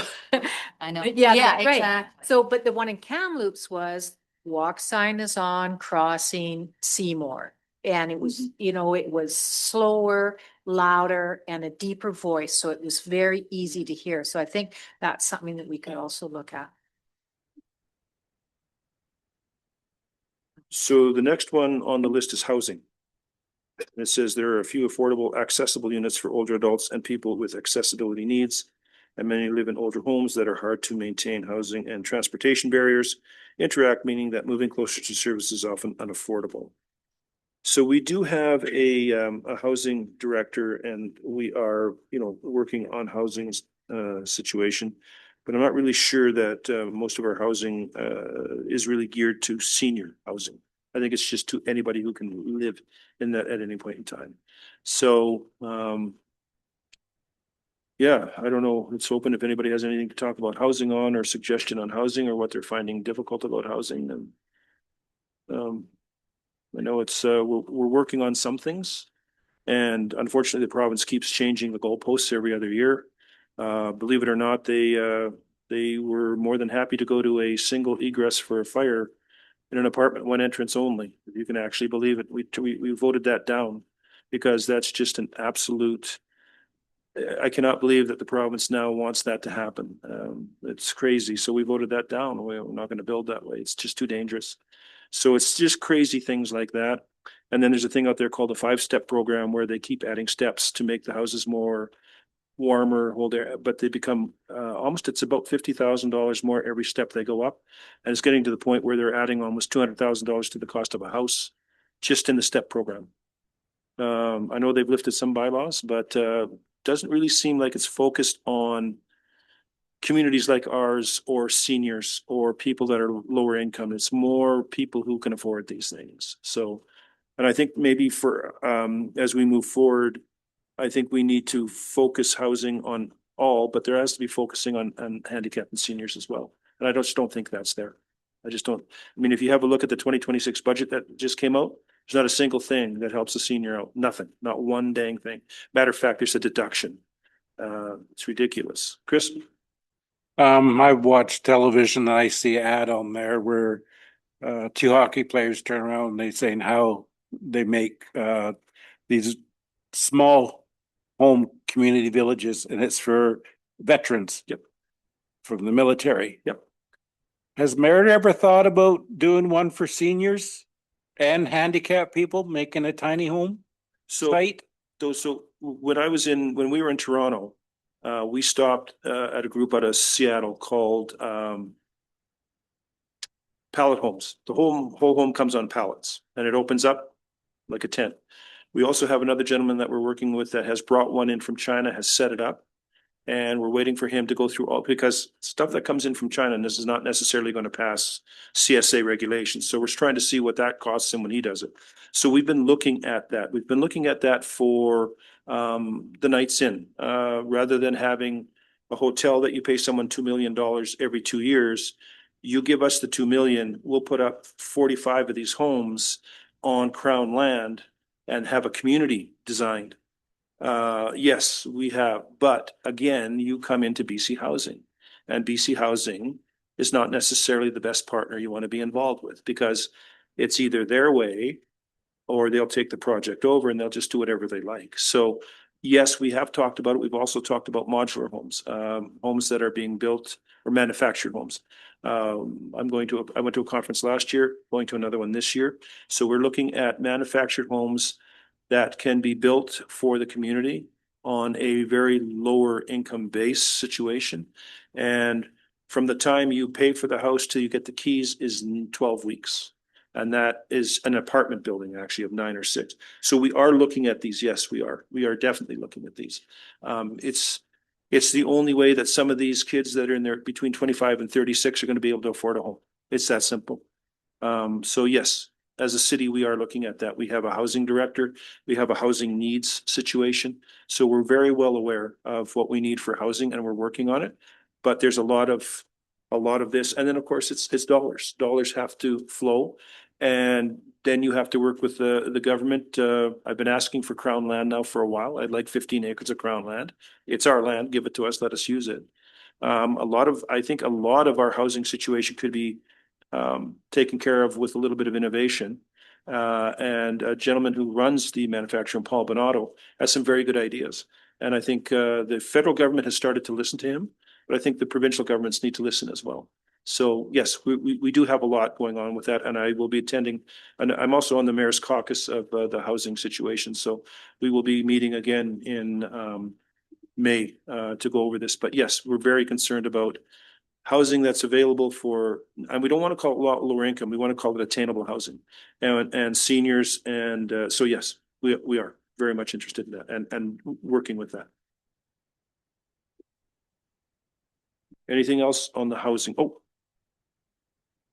I know. yeah, that's right. exactly. So, but the one in Kamloops was walk sign is on, crossing Seymour. And it was, you know, it was slower, louder, and a deeper voice. So it was very easy to hear. So I think that's something that we could also look at. So the next one on the list is housing. And it says there are a few affordable, accessible units for older adults and people with accessibility needs. And many live in older homes that are hard to maintain. Housing and transportation barriers interact, meaning that moving closer to service is often unaffordable. So we do have a housing director and we are, you know, working on housing situation. But I'm not really sure that most of our housing is really geared to senior housing. I think it's just to anybody who can live in that at any point in time. So yeah, I don't know. It's open if anybody has anything to talk about housing on or suggestion on housing or what they're finding difficult about housing. And I know it's we're working on some things. And unfortunately, the province keeps changing the goalposts every other year. Believe it or not, they were more than happy to go to a single egress for a fire in an apartment, one entrance only. If you can actually believe it, we voted that down because that's just an absolute. I cannot believe that the province now wants that to happen. It's crazy. So we voted that down. We're not going to build that way. It's just too dangerous. So it's just crazy things like that. And then there's a thing out there called the 5-step program where they keep adding steps to make the houses more warmer, hold air, but they become almost, it's about $50,000 more every step they go up. And it's getting to the point where they're adding almost $200,000 to the cost of a house just in the step program. I know they've lifted some bylaws, but doesn't really seem like it's focused on communities like ours or seniors or people that are lower income. It's more people who can afford these things. So, and I think maybe for as we move forward, I think we need to focus housing on all, but there has to be focusing on handicap and seniors as well. And I just don't think that's there. I just don't. I mean, if you have a look at the 2026 budget that just came out, there's not a single thing that helps a senior out. Nothing, not one dang thing. Matter of fact, there's a deduction. It's ridiculous. Chris? I watch television and I see an ad on there where 2 hockey players turn around and they saying how they make these small home community villages and it's for veterans. Yep. From the military. Yep. Has Merit ever thought about doing one for seniors and handicapped people, making a tiny home site? So when we were in Toronto, we stopped at a group out of Seattle called Pallet Homes. The whole home comes on pallets and it opens up like a tent. We also have another gentleman that we're working with that has brought one in from China, has set it up. And we're waiting for him to go through all, because stuff that comes in from China, and this is not necessarily going to pass CSA regulations. So we're trying to see what that costs him when he does it. So we've been looking at that. We've been looking at that for the Knights Inn, rather than having a hotel that you pay someone $2 million every 2 years. You give us the 2 million, we'll put up 45 of these homes on Crown land and have a community designed. Yes, we have, but again, you come into BC Housing, and BC Housing is not necessarily the best partner you want to be involved with, because it's either their way or they'll take the project over and they'll just do whatever they like. So yes, we have talked about it. We've also talked about modular homes, homes that are being built, or manufactured homes. I went to a conference last year, going to another one this year. So we're looking at manufactured homes that can be built for the community on a very lower income base situation. And from the time you pay for the house till you get the keys is 12 weeks. And that is an apartment building actually of 9 or 6. So we are looking at these. Yes, we are. We are definitely looking at these. It's the only way that some of these kids that are in there between 25 and 36 are going to be able to afford a home. It's that simple. So yes, as a city, we are looking at that. We have a housing director. We have a housing needs situation. So we're very well aware of what we need for housing, and we're working on it. But there's a lot of this. And then, of course, it's dollars. Dollars have to flow. And then you have to work with the government. I've been asking for Crown land now for a while. I'd like 15 acres of Crown land. It's our land. Give it to us. Let us use it. I think a lot of our housing situation could be taken care of with a little bit of innovation. And a gentleman who runs the manufacturer, Paul Bonato, has some very good ideas. And I think the federal government has started to listen to him, but I think the provincial governments need to listen as well. So yes, we do have a lot going on with that, and I will be attending. And I'm also on the mayor's caucus of the housing situation. So we will be meeting again in May to go over this. But yes, we're very concerned about housing that's available for, and we don't want to call it lower income. We want to call it attainable housing, and seniors. And so yes, we are very much interested in that and working with that. Anything else on the housing? Oh,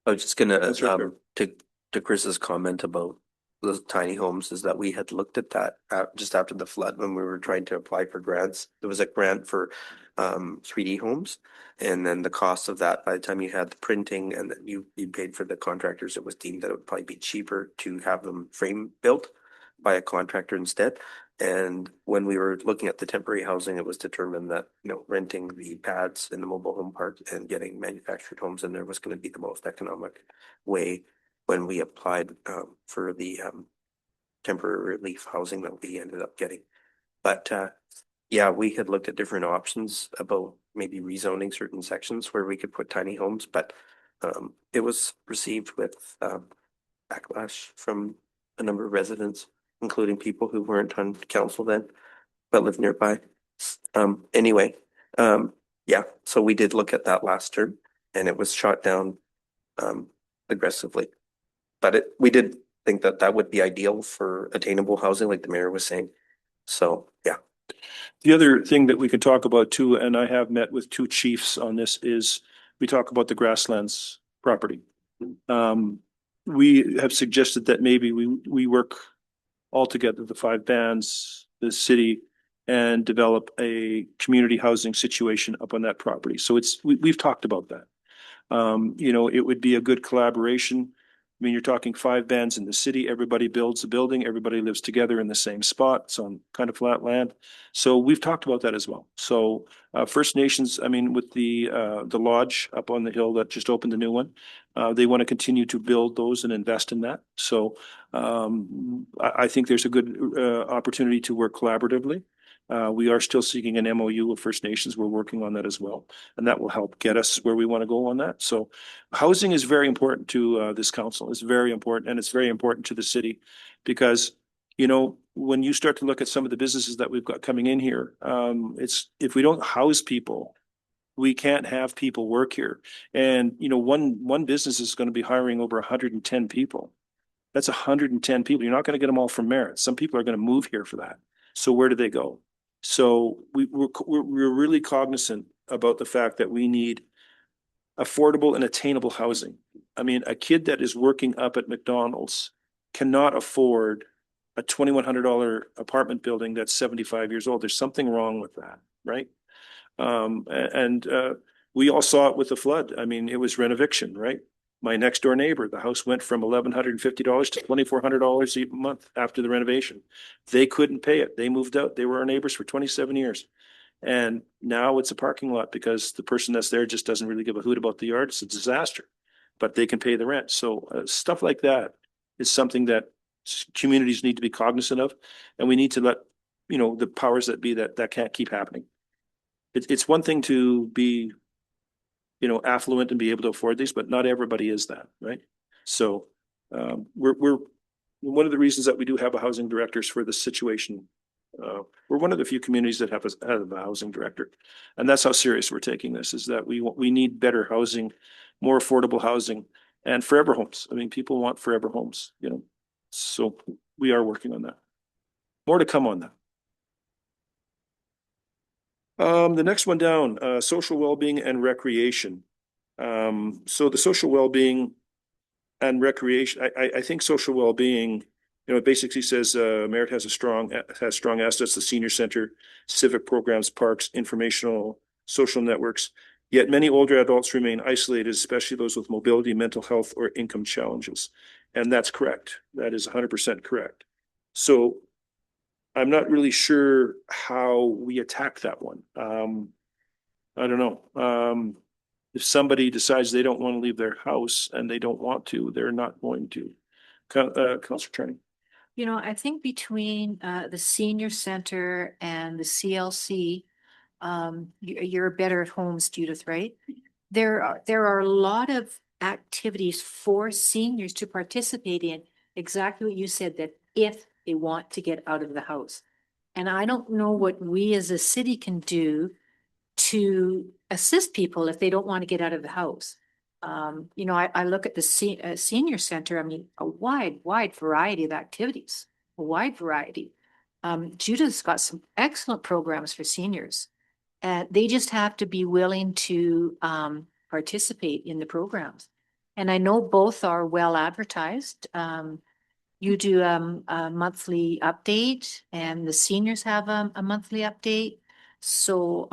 I was just gonna, That's right, Barry. to Chris's comment about the tiny homes, is that we had looked at that just after the flood when we were trying to apply for grants. There was a grant for 3D homes, and then the cost of that, by the time you had the printing and then you paid for the contractors, it was deemed that it would probably be cheaper to have them frame built by a contractor instead. And when we were looking at the temporary housing, it was determined that, renting the pads in the mobile home park and getting manufactured homes in there was going to be the most economic way when we applied for the temporary relief housing that we ended up getting. But yeah, we had looked at different options about maybe rezoning certain sections where we could put tiny homes, but it was received with backlash from a number of residents, including people who weren't on council then, but lived nearby. Anyway, yeah, so we did look at that last term, and it was shot down aggressively. But we did think that that would be ideal for attainable housing, like the mayor was saying. So, yeah. the other thing that we can talk about too, and I have met with 2 chiefs on this, is we talk about the grasslands property. We have suggested that maybe we work all together, the 5 bands, the city, and develop a community housing situation up on that property. So we've talked about that. It would be a good collaboration. I mean, you're talking 5 bands in the city, everybody builds a building, everybody lives together in the same spot. It's on kind of flat land. So we've talked about that as well. So First Nations, I mean, with the lodge up on the hill that just opened, the new one, they want to continue to build those and invest in that. So I think there's a good opportunity to work collaboratively. We are still seeking an MOU with First Nations. We're working on that as well, and that will help get us where we want to go on that. So housing is very important to this council. It's very important, and it's very important to the city, because when you start to look at some of the businesses that we've got coming in here, if we don't house people, we can't have people work here. And one business is going to be hiring over 110 people. That's 110 people. You're not going to get them all from merit. Some people are going to move here for that. So where do they go? So we're really cognizant about the fact that we need affordable and attainable housing. I mean, a kid that is working up at McDonald's cannot afford a $2,100 apartment building that's 75 years old. There's something wrong with that, right? We all saw it with the flood. I mean, it was renoviction, right? My next door neighbor, the house went from $1,150 to $2,400 a month after the renovation. They couldn't pay it. They moved out. They were our neighbors for 27 years. And now it's a parking lot because the person that's there just doesn't really give a hoot about the yard. It's a disaster, but they can pay the rent. So stuff like that is something that communities need to be cognizant of, and we need to let, you know, the powers that be that can't keep happening. It's one thing to be, you know, affluent and be able to afford these, but not everybody is that, right? So we're one of the reasons that we do have a housing director is for this situation. We're one of the few communities that have a housing director, and that's how serious we're taking this. Is that we need better housing, more affordable housing, and forever homes. I mean, people want forever homes, you know. So we are working on that. More to come on that. The next one down, social well-being and recreation. So the social well-being and recreation, I think social well-being, you know, it basically says Merritt has strong assets, the senior center, civic programs, parks, informational, social networks. Yet many older adults remain isolated, especially those with mobility, mental health, or income challenges. And that's correct. That is 100% correct. So I'm not really sure how we attack that one. I don't know. If somebody decides they don't want to leave their house and they don't want to, they're not going to. Councillor Czerny. You know, I think between the senior center and the CLC, you're better at homes, Judith, right? There are a lot of activities for seniors to participate in, exactly what you said, that if they want to get out of the house. And I don't know what we as a city can do to assist people if they don't want to get out of the house. You know, I look at the senior center, I mean, a wide variety of activities, a wide variety. Judith's got some excellent programs for seniors. And they just have to be willing to participate in the programs. And I know both are well advertised. You do a monthly update, and the seniors have a monthly update. So,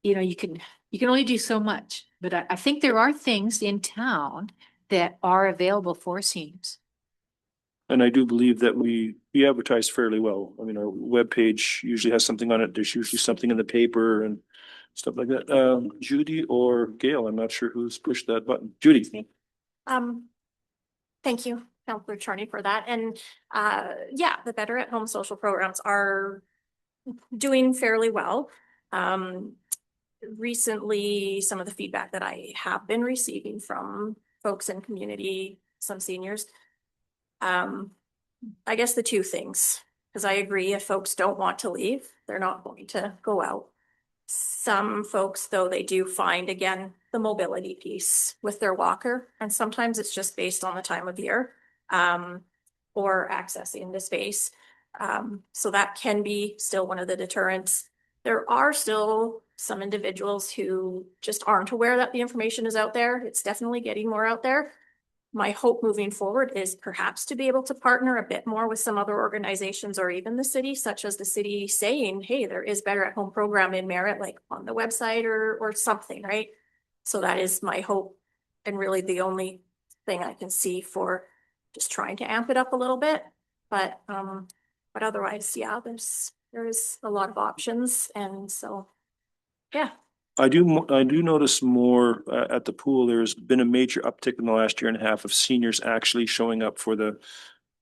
you know, you can only do so much, but I think there are things in town that are available for seniors. And I do believe that we advertise fairly well. I mean, our webpage usually has something on it. There's usually something in the paper and stuff like that. Judy or Gail, I'm not sure who's pushed that button. Judy. Thank you, Councillor Charney, for that. And yeah, the Better at Home social programs are doing fairly well. Recently, some of the feedback that I have been receiving from folks in community, some seniors, I guess the two things, because I agree, if folks don't want to leave, they're not going to go out. Some folks, though, they do find, again, the mobility piece with their walker, and sometimes it's just based on the time of year, or accessing the space. So that can be still one of the deterrents. There are still some individuals who just aren't aware that the information is out there. It's definitely getting more out there. My hope moving forward is perhaps to be able to partner a bit more with some other organizations or even the city, such as the city saying, hey, there is Better at Home program in Merritt, like on the website or something, right? So that is my hope, and really the only thing I can see for just trying to amp it up a little bit. But otherwise, yeah, there's a lot of options, and so yeah. I do notice more at the pool. There's been a major uptick in the last year and a half of seniors actually showing up for the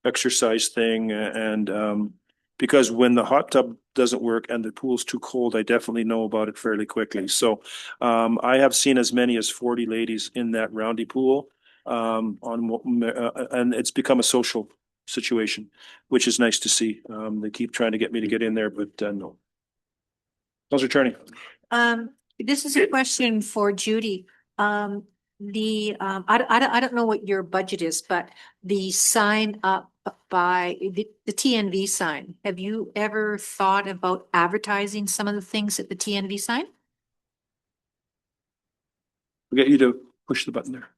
exercise thing. And because when the hot tub doesn't work and the pool's too cold, I definitely know about it fairly quickly. So I have seen as many as 40 ladies in that roundy pool and it's become a social situation, which is nice to see. They keep trying to get me to get in there, but no. Councillor Czerny. This is a question for Judy. I don't know what your budget is, but the sign up by the TNV sign. Have you ever thought about advertising some of the things at the TNV sign? We'll get you to push the button there.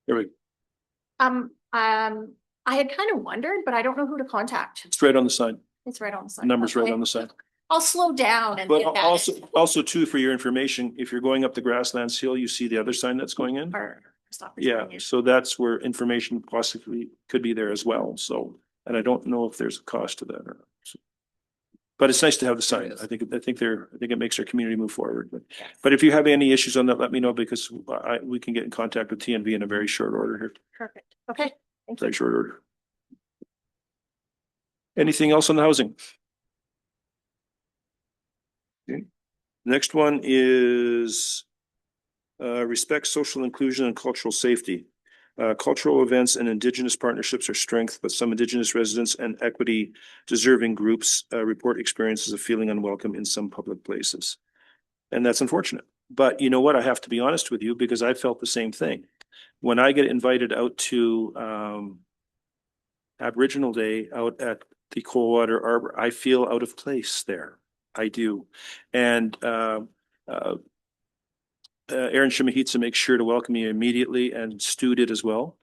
There we go. I had kind of wondered, but I don't know who to contact. It's right on the sign. It's right on the side. Numbers right Okay. on the side. I'll slow down and But get that. also too, for your information, if you're going up the Grasslands Hill, you see the other sign that's going in. Yeah, so that's where information possibly could be there as well. So, and I don't know if there's a cost to that or not. So, but it's nice to have the sign. I think it makes our community move forward. But if you have any issues on that, let me know because we can get in contact with TNV in a very short order here. Perfect. Okay. Thank you. Very short order. Anything else on the housing? Okay. Next one is respect social inclusion and cultural safety. Cultural events and Indigenous partnerships are strength, but some Indigenous residents and equity deserving groups report experiences of feeling unwelcome in some public places. And that's unfortunate. But you know what? I have to be honest with you because I felt the same thing. When I get invited out to Aboriginal Day out at the Coldwater Arbor, I feel out of place there. I do. And Aaron Shimahitsa makes sure to welcome me immediately, and Stu did as well.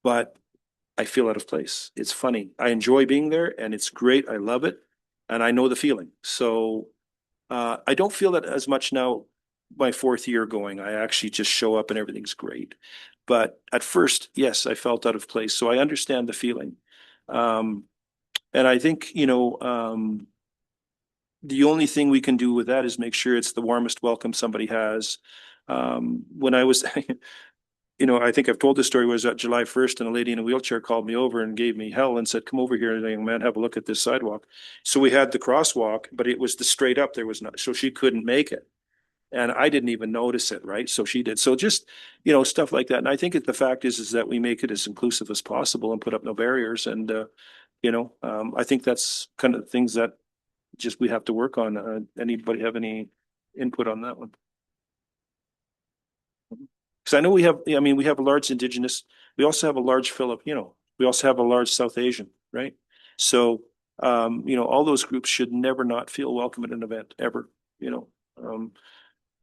But I feel out of place. It's funny. I enjoy being there and it's great. I love it. And I know the feeling. So I don't feel that as much now, my fourth year going. I actually just show up and everything's great. But at first, yes, I felt out of place. So I understand the feeling. And I think, the only thing we can do with that is make sure it's the warmest welcome somebody has. When I was, I think I've told this story, was at July 1st and a lady in a wheelchair called me over and gave me hell and said, come over here, young man, have a look at this sidewalk. So we had the crosswalk, but it was the straight up, there was not, so she couldn't make it. And I didn't even notice it, right? So she did. So just, stuff like that. And I think the fact is that we make it as inclusive as possible and put up no barriers. And, I think that's kind of things that just we have to work on. Anybody have any input on that one? Because I know we have a large Indigenous, we also have a large Filipino, we also have a large South Asian, right? So, all those groups should never not feel welcome at an event, ever,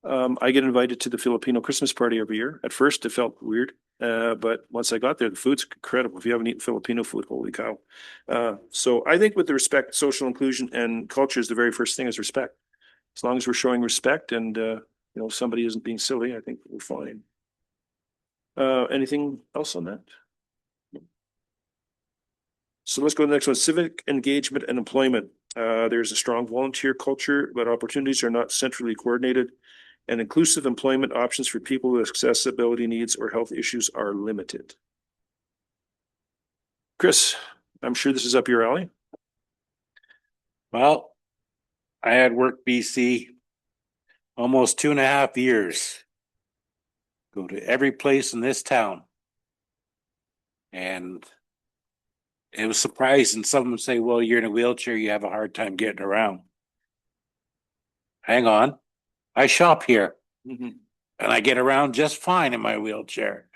I get invited to the Filipino Christmas party every year. At first, it felt weird. But once I got there, the food's incredible. If you haven't eaten Filipino food, holy cow. So I think with the respect, social inclusion and culture is the very first thing is respect. As long as we're showing respect and, somebody isn't being silly, I think we're fine. Anything else on that? So let's go to the next one, civic engagement and employment. There's a strong volunteer culture, but opportunities are not centrally coordinated. And inclusive employment options for people with accessibility needs or health issues are limited. Chris, I'm sure this is up your alley. Well, I had worked BC almost 2.5 years. Go to every place in this town. And it was surprising. Some would say, well, you're in a wheelchair, you have a hard time getting around. Hang on. I shop here and I get around just fine in my wheelchair.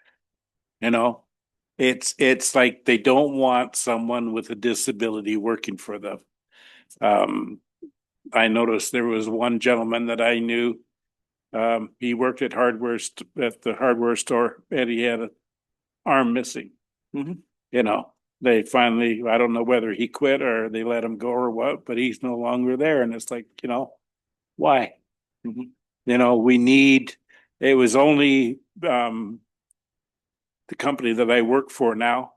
It's like they don't want someone with a disability working for them. I noticed there was one gentleman that I knew. He worked at the hardware store, and he had an arm missing. They finally, I don't know whether he quit or they let him go or what, but he's no longer there. And it's like, why? It was only the company that I work for now.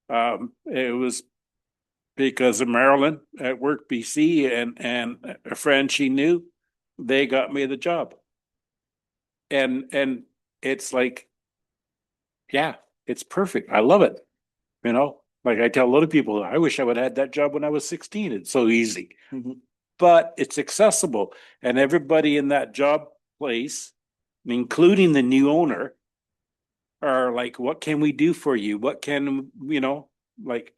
It was because of Marilyn at Work BC and a friend she knew, they got me the job. And it's like, yeah, it's perfect. I love it. Like I tell a lot of people, I wish I would have had that job when I was 16. It's so easy. But it's accessible, and everybody in that job place, including the new owner, are like, what can we do for you? What can, like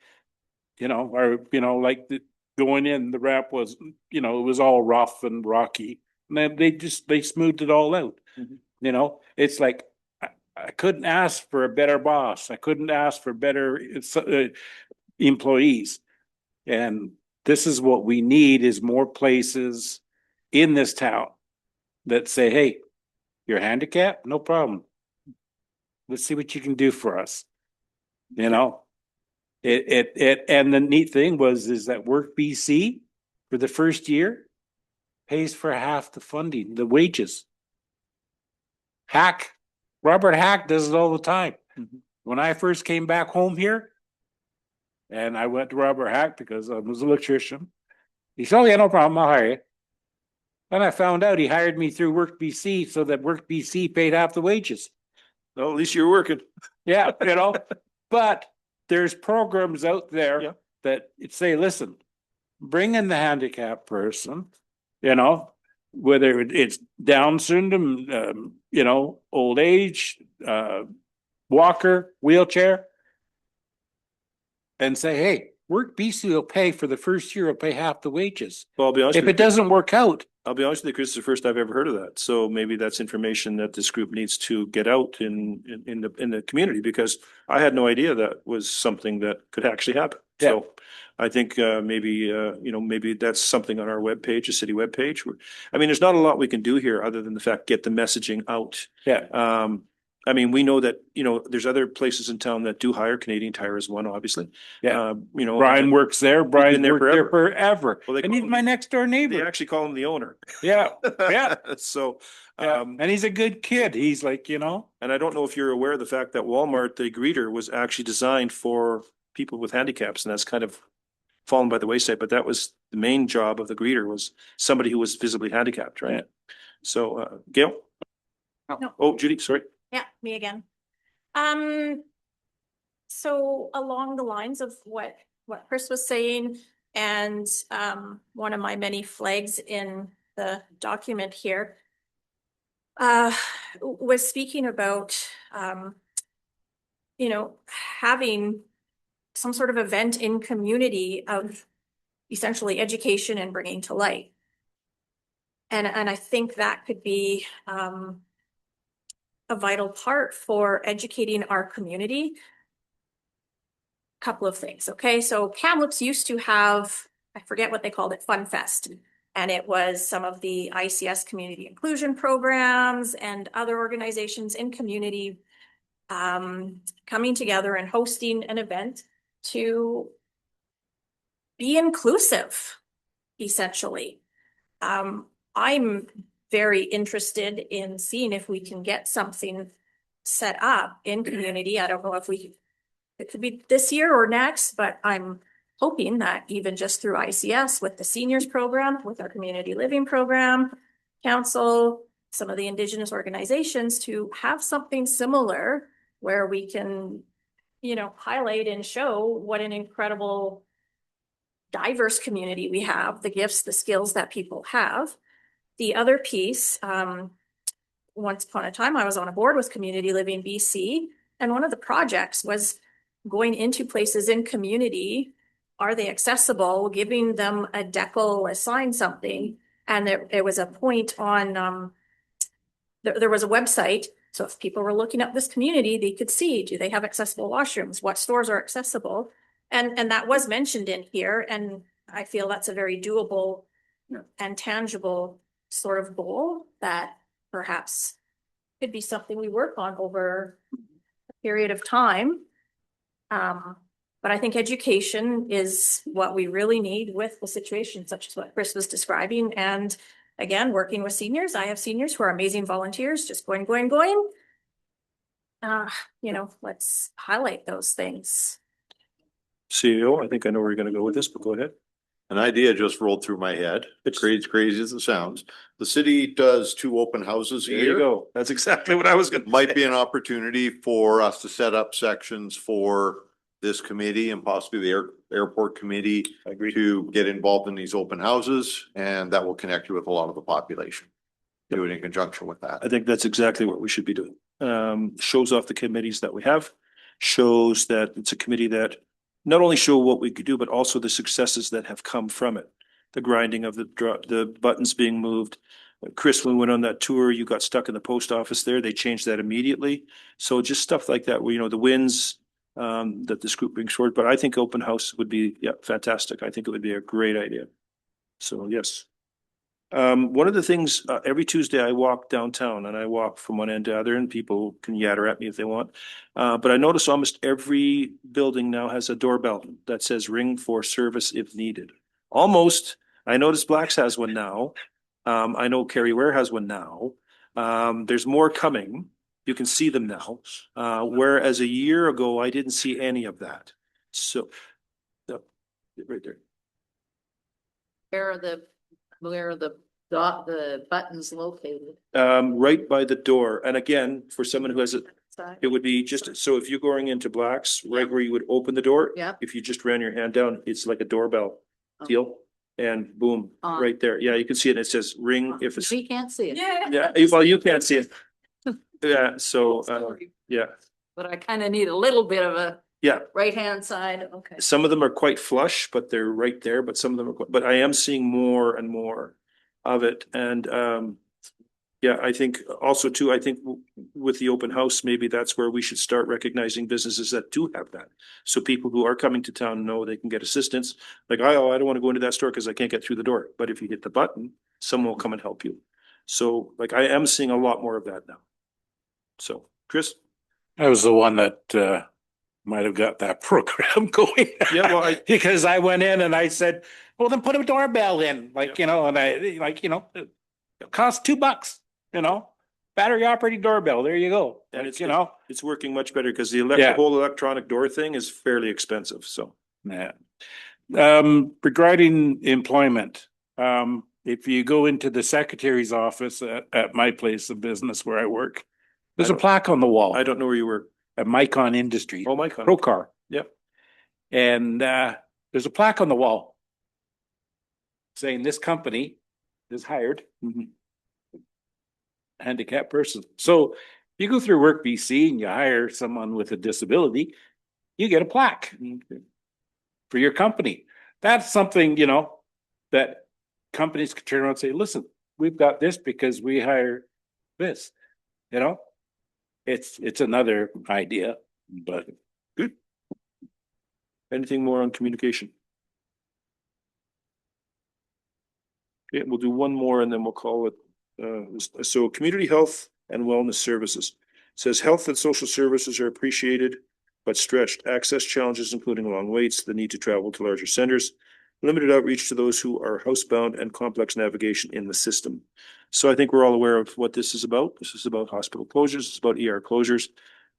going in, the ramp was, it was all rough and rocky. And then they smoothed it all out. It's like, I couldn't ask for a better boss. I couldn't ask for better employees. And this is what we need is more places in this town that say, hey, you're handicapped, no problem. Let's see what you can do for us. You know? And the neat thing is that Work BC for the first year pays for half the funding, the wages. Robert Hack does it all the time. When I first came back home here, and I went to Robert Hack because I was an electrician, he said, oh yeah, no problem, I'll hire you. And I found out he hired me through Work BC so that Work BC paid half the wages. Well, at least you're working. Yeah, you know, but there's programs out Yeah. there that say, listen, bring in the handicapped person, you know, whether it's Down syndrome, you know, old age, walker, wheelchair, and say, hey, Work BC will pay for the first year, will pay half the wages. Well, I'll be honest If with it you, doesn't work out, I'll be honest with you, Chris, it's the first I've ever heard of that. So maybe that's information that this group needs to get out in the community, because I had no idea that was something that could actually happen. Yeah. So I think maybe maybe that's something on our webpage, a city webpage. I mean, there's not a lot we can do here other than the fact get the messaging out. yeah, I mean, we know that, there's other places in town that do hire. Canadian Tire is one, obviously. Yeah. Brian works there. Brian there worked there forever. Well, they And call he's him- my next door They neighbor. actually call him the owner. Yeah, yeah. So, Yeah. And he's a good kid. He's like, and I don't know if you're aware of the fact that Walmart, the greeter, was actually designed for people with handicaps, and that's kind of fallen by the wayside, but that was the main job of the greeter, was somebody who was visibly handicapped, right? So, Gail? No. Oh, Judy, sorry. Yeah, me again. So along the lines of what Chris was saying, and one of my many flags in the document here was speaking about having some sort of event in community of essentially education and bringing to light. And I think that could be a vital part for educating our community. Couple of things, okay? So Kamloops used to have, I forget what they called it, Fun Fest. And it was some of the ICS community inclusion programs and other organizations in community coming together and hosting an event to be inclusive, essentially. I'm very interested in seeing if we can get something set up in community. I don't know if it could be this year or next, but I'm hoping that even just through ICS with the seniors program, with our community living program, council, some of the Indigenous organizations, to have something similar where we can, highlight and show what an incredible diverse community we have, the gifts, the skills that people have. The other piece, once upon a time, I was on a board with Community Living BC, and one of the projects was going into places in community. Are they accessible? Giving them a decal, a sign, something. And there was a point on, there was a website. So if people were looking up this community, they could see, do they have accessible washrooms? What stores are accessible? And that was mentioned in here. And I feel that's a very doable and tangible sort of goal that perhaps could be something we work on over a period of time. But I think education is what we really need with the situation, such as what Chris was describing. And again, working with seniors, I have seniors who are amazing volunteers, just going. Let's highlight those things. CEO, I think I know where you're gonna go with this, but go ahead. An idea just rolled through my head. It's crazy as it sounds. The city does 2 open houses a There you year. go. That's exactly what I was gonna. Might be an opportunity for us to set up sections for this committee and possibly the airport committee I agree. to get involved in these open houses, and that will connect you with a lot of the population. Do it in conjunction with that. I think that's exactly what we should be doing. Shows off the committees that we have, shows that it's a committee that not only show what we could do, but also the successes that have come from it. The grinding of the buttons being moved, Chris, when we went on that tour, you got stuck in the post office there. They changed that immediately. So just stuff like that, where, you know, the wins that this group brings forward. But I think open house would be, yeah, fantastic. I think it would be a great idea. So, yes. One of the things, every Tuesday I walk downtown and I walk from one end to the other, and people can yatter at me if they want. But I notice almost every building now has a doorbell that says ring for service if needed. Almost. I notice Blacks has one now. I know Kerry Ware has one now. There's more coming. You can see them now. Whereas a year ago, I didn't see any of that. So, right there. Where the buttons located. Right by the door. And again, for someone who has it would be just, so if you're going into Blacks, right where you would open the door. Yep. If you just ran your hand down, it's like a doorbell deal. And boom, On. right there. Yeah, you can see it. It says ring if it's, We can't see it. yeah, well, you can't see it. Yeah, so, yeah, But I kind of need a little bit of a yeah. right-hand side. Okay. Some of them are quite flush, but they're right there, but some of them are, but I am seeing more and more of it. And, yeah, I think also too, I think with the open house, maybe that's where we should start recognizing businesses that do have that. So people who are coming to town know they can get assistance. Like, I don't want to go into that store because I can't get through the door. But if you hit the button, someone will come and help you. So like, I am seeing a lot more of that now. So, Chris? I was the one that might have got that program going. Yeah, well, because I went in and I said, well, then put a doorbell in, like, you know, and I like, you know, it costs $2, you know, battery operated doorbell. There you go. And Like, it's, you know, it's working much better because the Yeah. whole electronic door thing is fairly expensive. So, yeah. Regarding employment, if you go into the secretary's office at my place of business where I work, there's a plaque on the wall I don't know where you were. at Micon Industries. Oh, my God. Procar. Yep. And there's a plaque on the wall saying this company is hired a handicapped person. So you go through Work BC and you hire someone with a disability, you get a plaque for your company. That's something, you know, that companies could turn around and say, listen, we've got this because we hire this, you know? It's another idea, but Good. Anything more on communication? Okay, we'll do one more and then we'll call it, so community health and wellness services. It says health and social services are appreciated but stretched. Access challenges, including long waits, the need to travel to larger centers, limited outreach to those who are housebound, and complex navigation in the system. So I think we're all aware of what this is about. This is about hospital closures. It's about ER closures.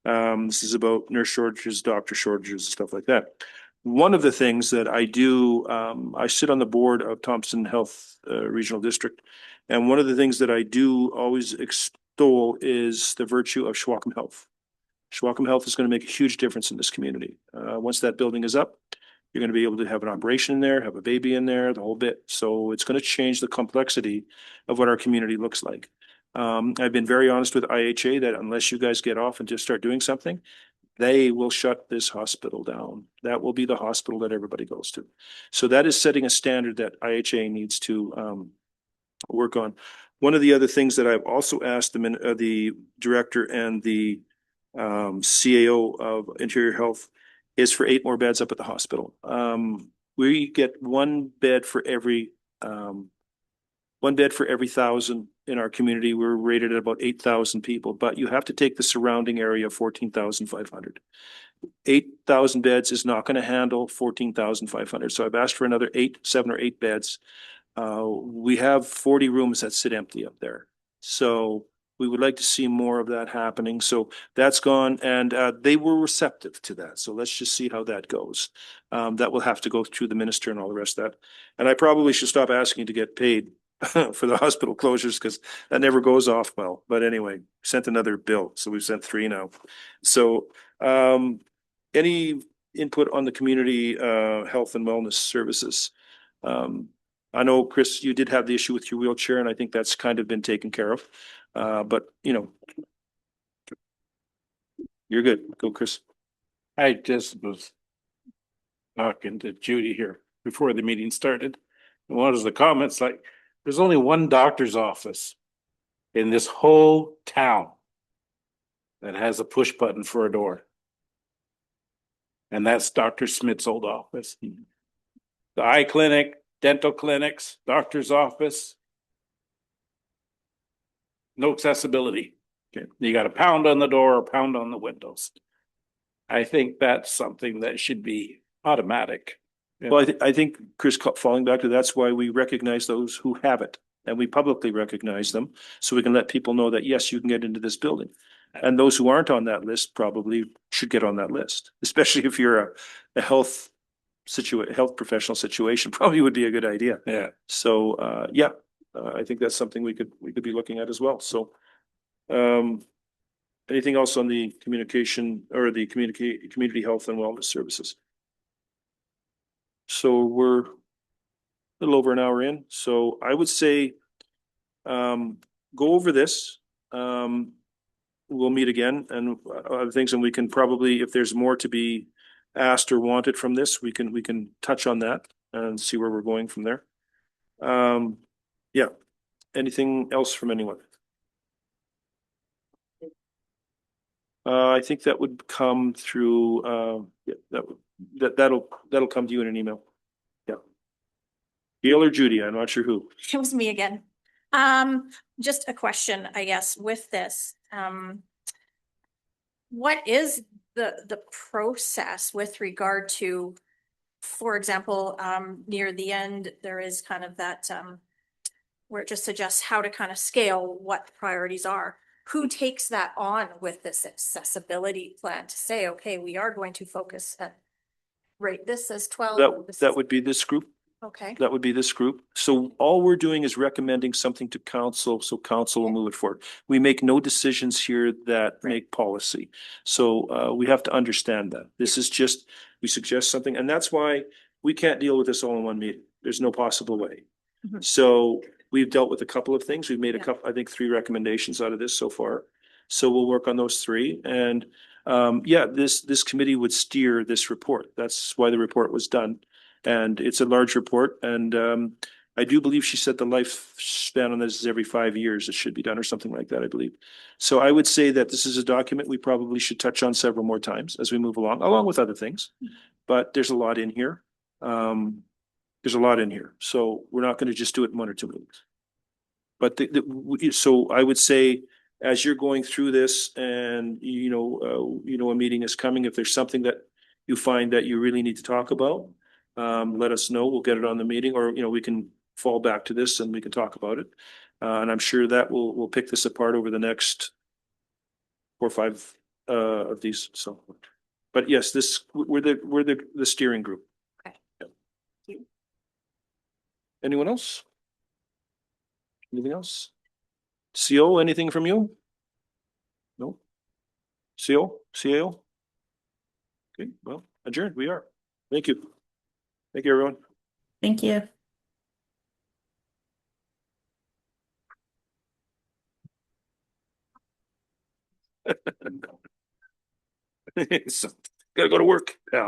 This is about nurse shortages, doctor shortages, stuff like that. One of the things that I do, I sit on the board of Thompson Health Regional District. And one of the things that I do always extol is the virtue of Schwacom Health. Schwacom Health is going to make a huge difference in this community. Once that building is up, you're going to be able to have an operation in there, have a baby in there, the whole bit. So it's going to change the complexity of what our community looks like. I've been very honest with IHA that unless you guys get off and just start doing something, they will shut this hospital down. That will be the hospital that everybody goes to. So that is setting a standard that IHA needs to work on. One of the other things that I've also asked the director and the CAO of Interior Health is for 8 more beds up at the hospital. We get one bed for every 1,000 in our community. We're rated at about 8,000 people, but you have to take the surrounding area of 14,500. 8,000 beds is not going to handle 14,500. So I've asked for another 7 or 8 beds. We have 40 rooms that sit empty up there. So we would like to see more of that happening. So that's gone, and they were receptive to that. So let's just see how that goes. That will have to go through the minister and all the rest of that. And I probably should stop asking to get paid for the hospital closures because that never goes off well. But anyway, sent another bill. So we've sent 3 now. So any input on the community health and wellness services? I know, Chris, you did have the issue with your wheelchair, and I think that's kind of been taken care of. But you know, you're good. Go, Chris. I just was talking to Judy here before the meeting started. And one of the comments like, There's only one doctor's office in this whole town that has a push button for a door. And that's Dr. Smith's old office. The eye clinic, dental clinics, doctor's office. No accessibility. Okay. You got to pound on the door or pound on the windows. I think that's something that should be automatic. Well, I think, Chris, falling back to that's why we recognize those who have it and we publicly recognize them. So we can let people know that, yes, you can get into this building. And those who aren't on that list probably should get on that list, especially if you're a health professional situation, probably would be a good idea. Yeah. So, I think that's something we could be looking at as well. So, anything else on the communication or the community health and wellness services? So we're a little over an hour in. So I would say, go over this. We'll meet again and other things, and we can probably, if there's more to be asked or wanted from this, we can touch on that and see where we're going from there. Yeah. Anything else from anyone? I think that would come through, that'll come to you in an email. Yeah. Gail or Judy, I'm not sure who. It was me again. Just a question, I guess, with this. What is the process with regard to, for example, near the end, there is kind of that, where it just suggests how to kind of scale what the priorities are. Who takes that on with this accessibility plan to say, okay, we are going to focus at rate this as 12. That would be this group. Okay, That would be this group. So all we're doing is recommending something to council, so council will move it forward. We make no decisions here that make policy. So we have to understand that. This is just, we suggest something, and that's why we can't deal with this all in one meeting. There's no possible way. Mhm. So we've dealt with a couple of things. We've made a Yeah. couple, I think 3 recommendations out of this so far. So we'll work on those 3. And this committee would steer this report. That's why the report was done. And it's a large report, and I do believe she said the lifespan on this is every 5 years it should be done or something like that, I believe. So I would say that this is a document we probably should touch on several more times as we move along with other things. But there's a lot in here. There's a lot in here, so we're not going to just do it in 1 or 2 meetings. But so I would say, as you're going through this, and a meeting is coming, if there's something that you find that you really need to talk about, let us know. We'll get it on the meeting, or we can fall back to this and we can talk about it. And I'm sure that we'll pick this apart over the next 4 or 5 of these. So, but yes, we're the steering group. Okay. Yeah. Thank you. Anyone else? Anything else? CO, anything from you? No? CO? CAO? Okay, well, adjourned. We are. Thank you. Thank you, everyone. Thank you. So, gotta go to work. Yeah.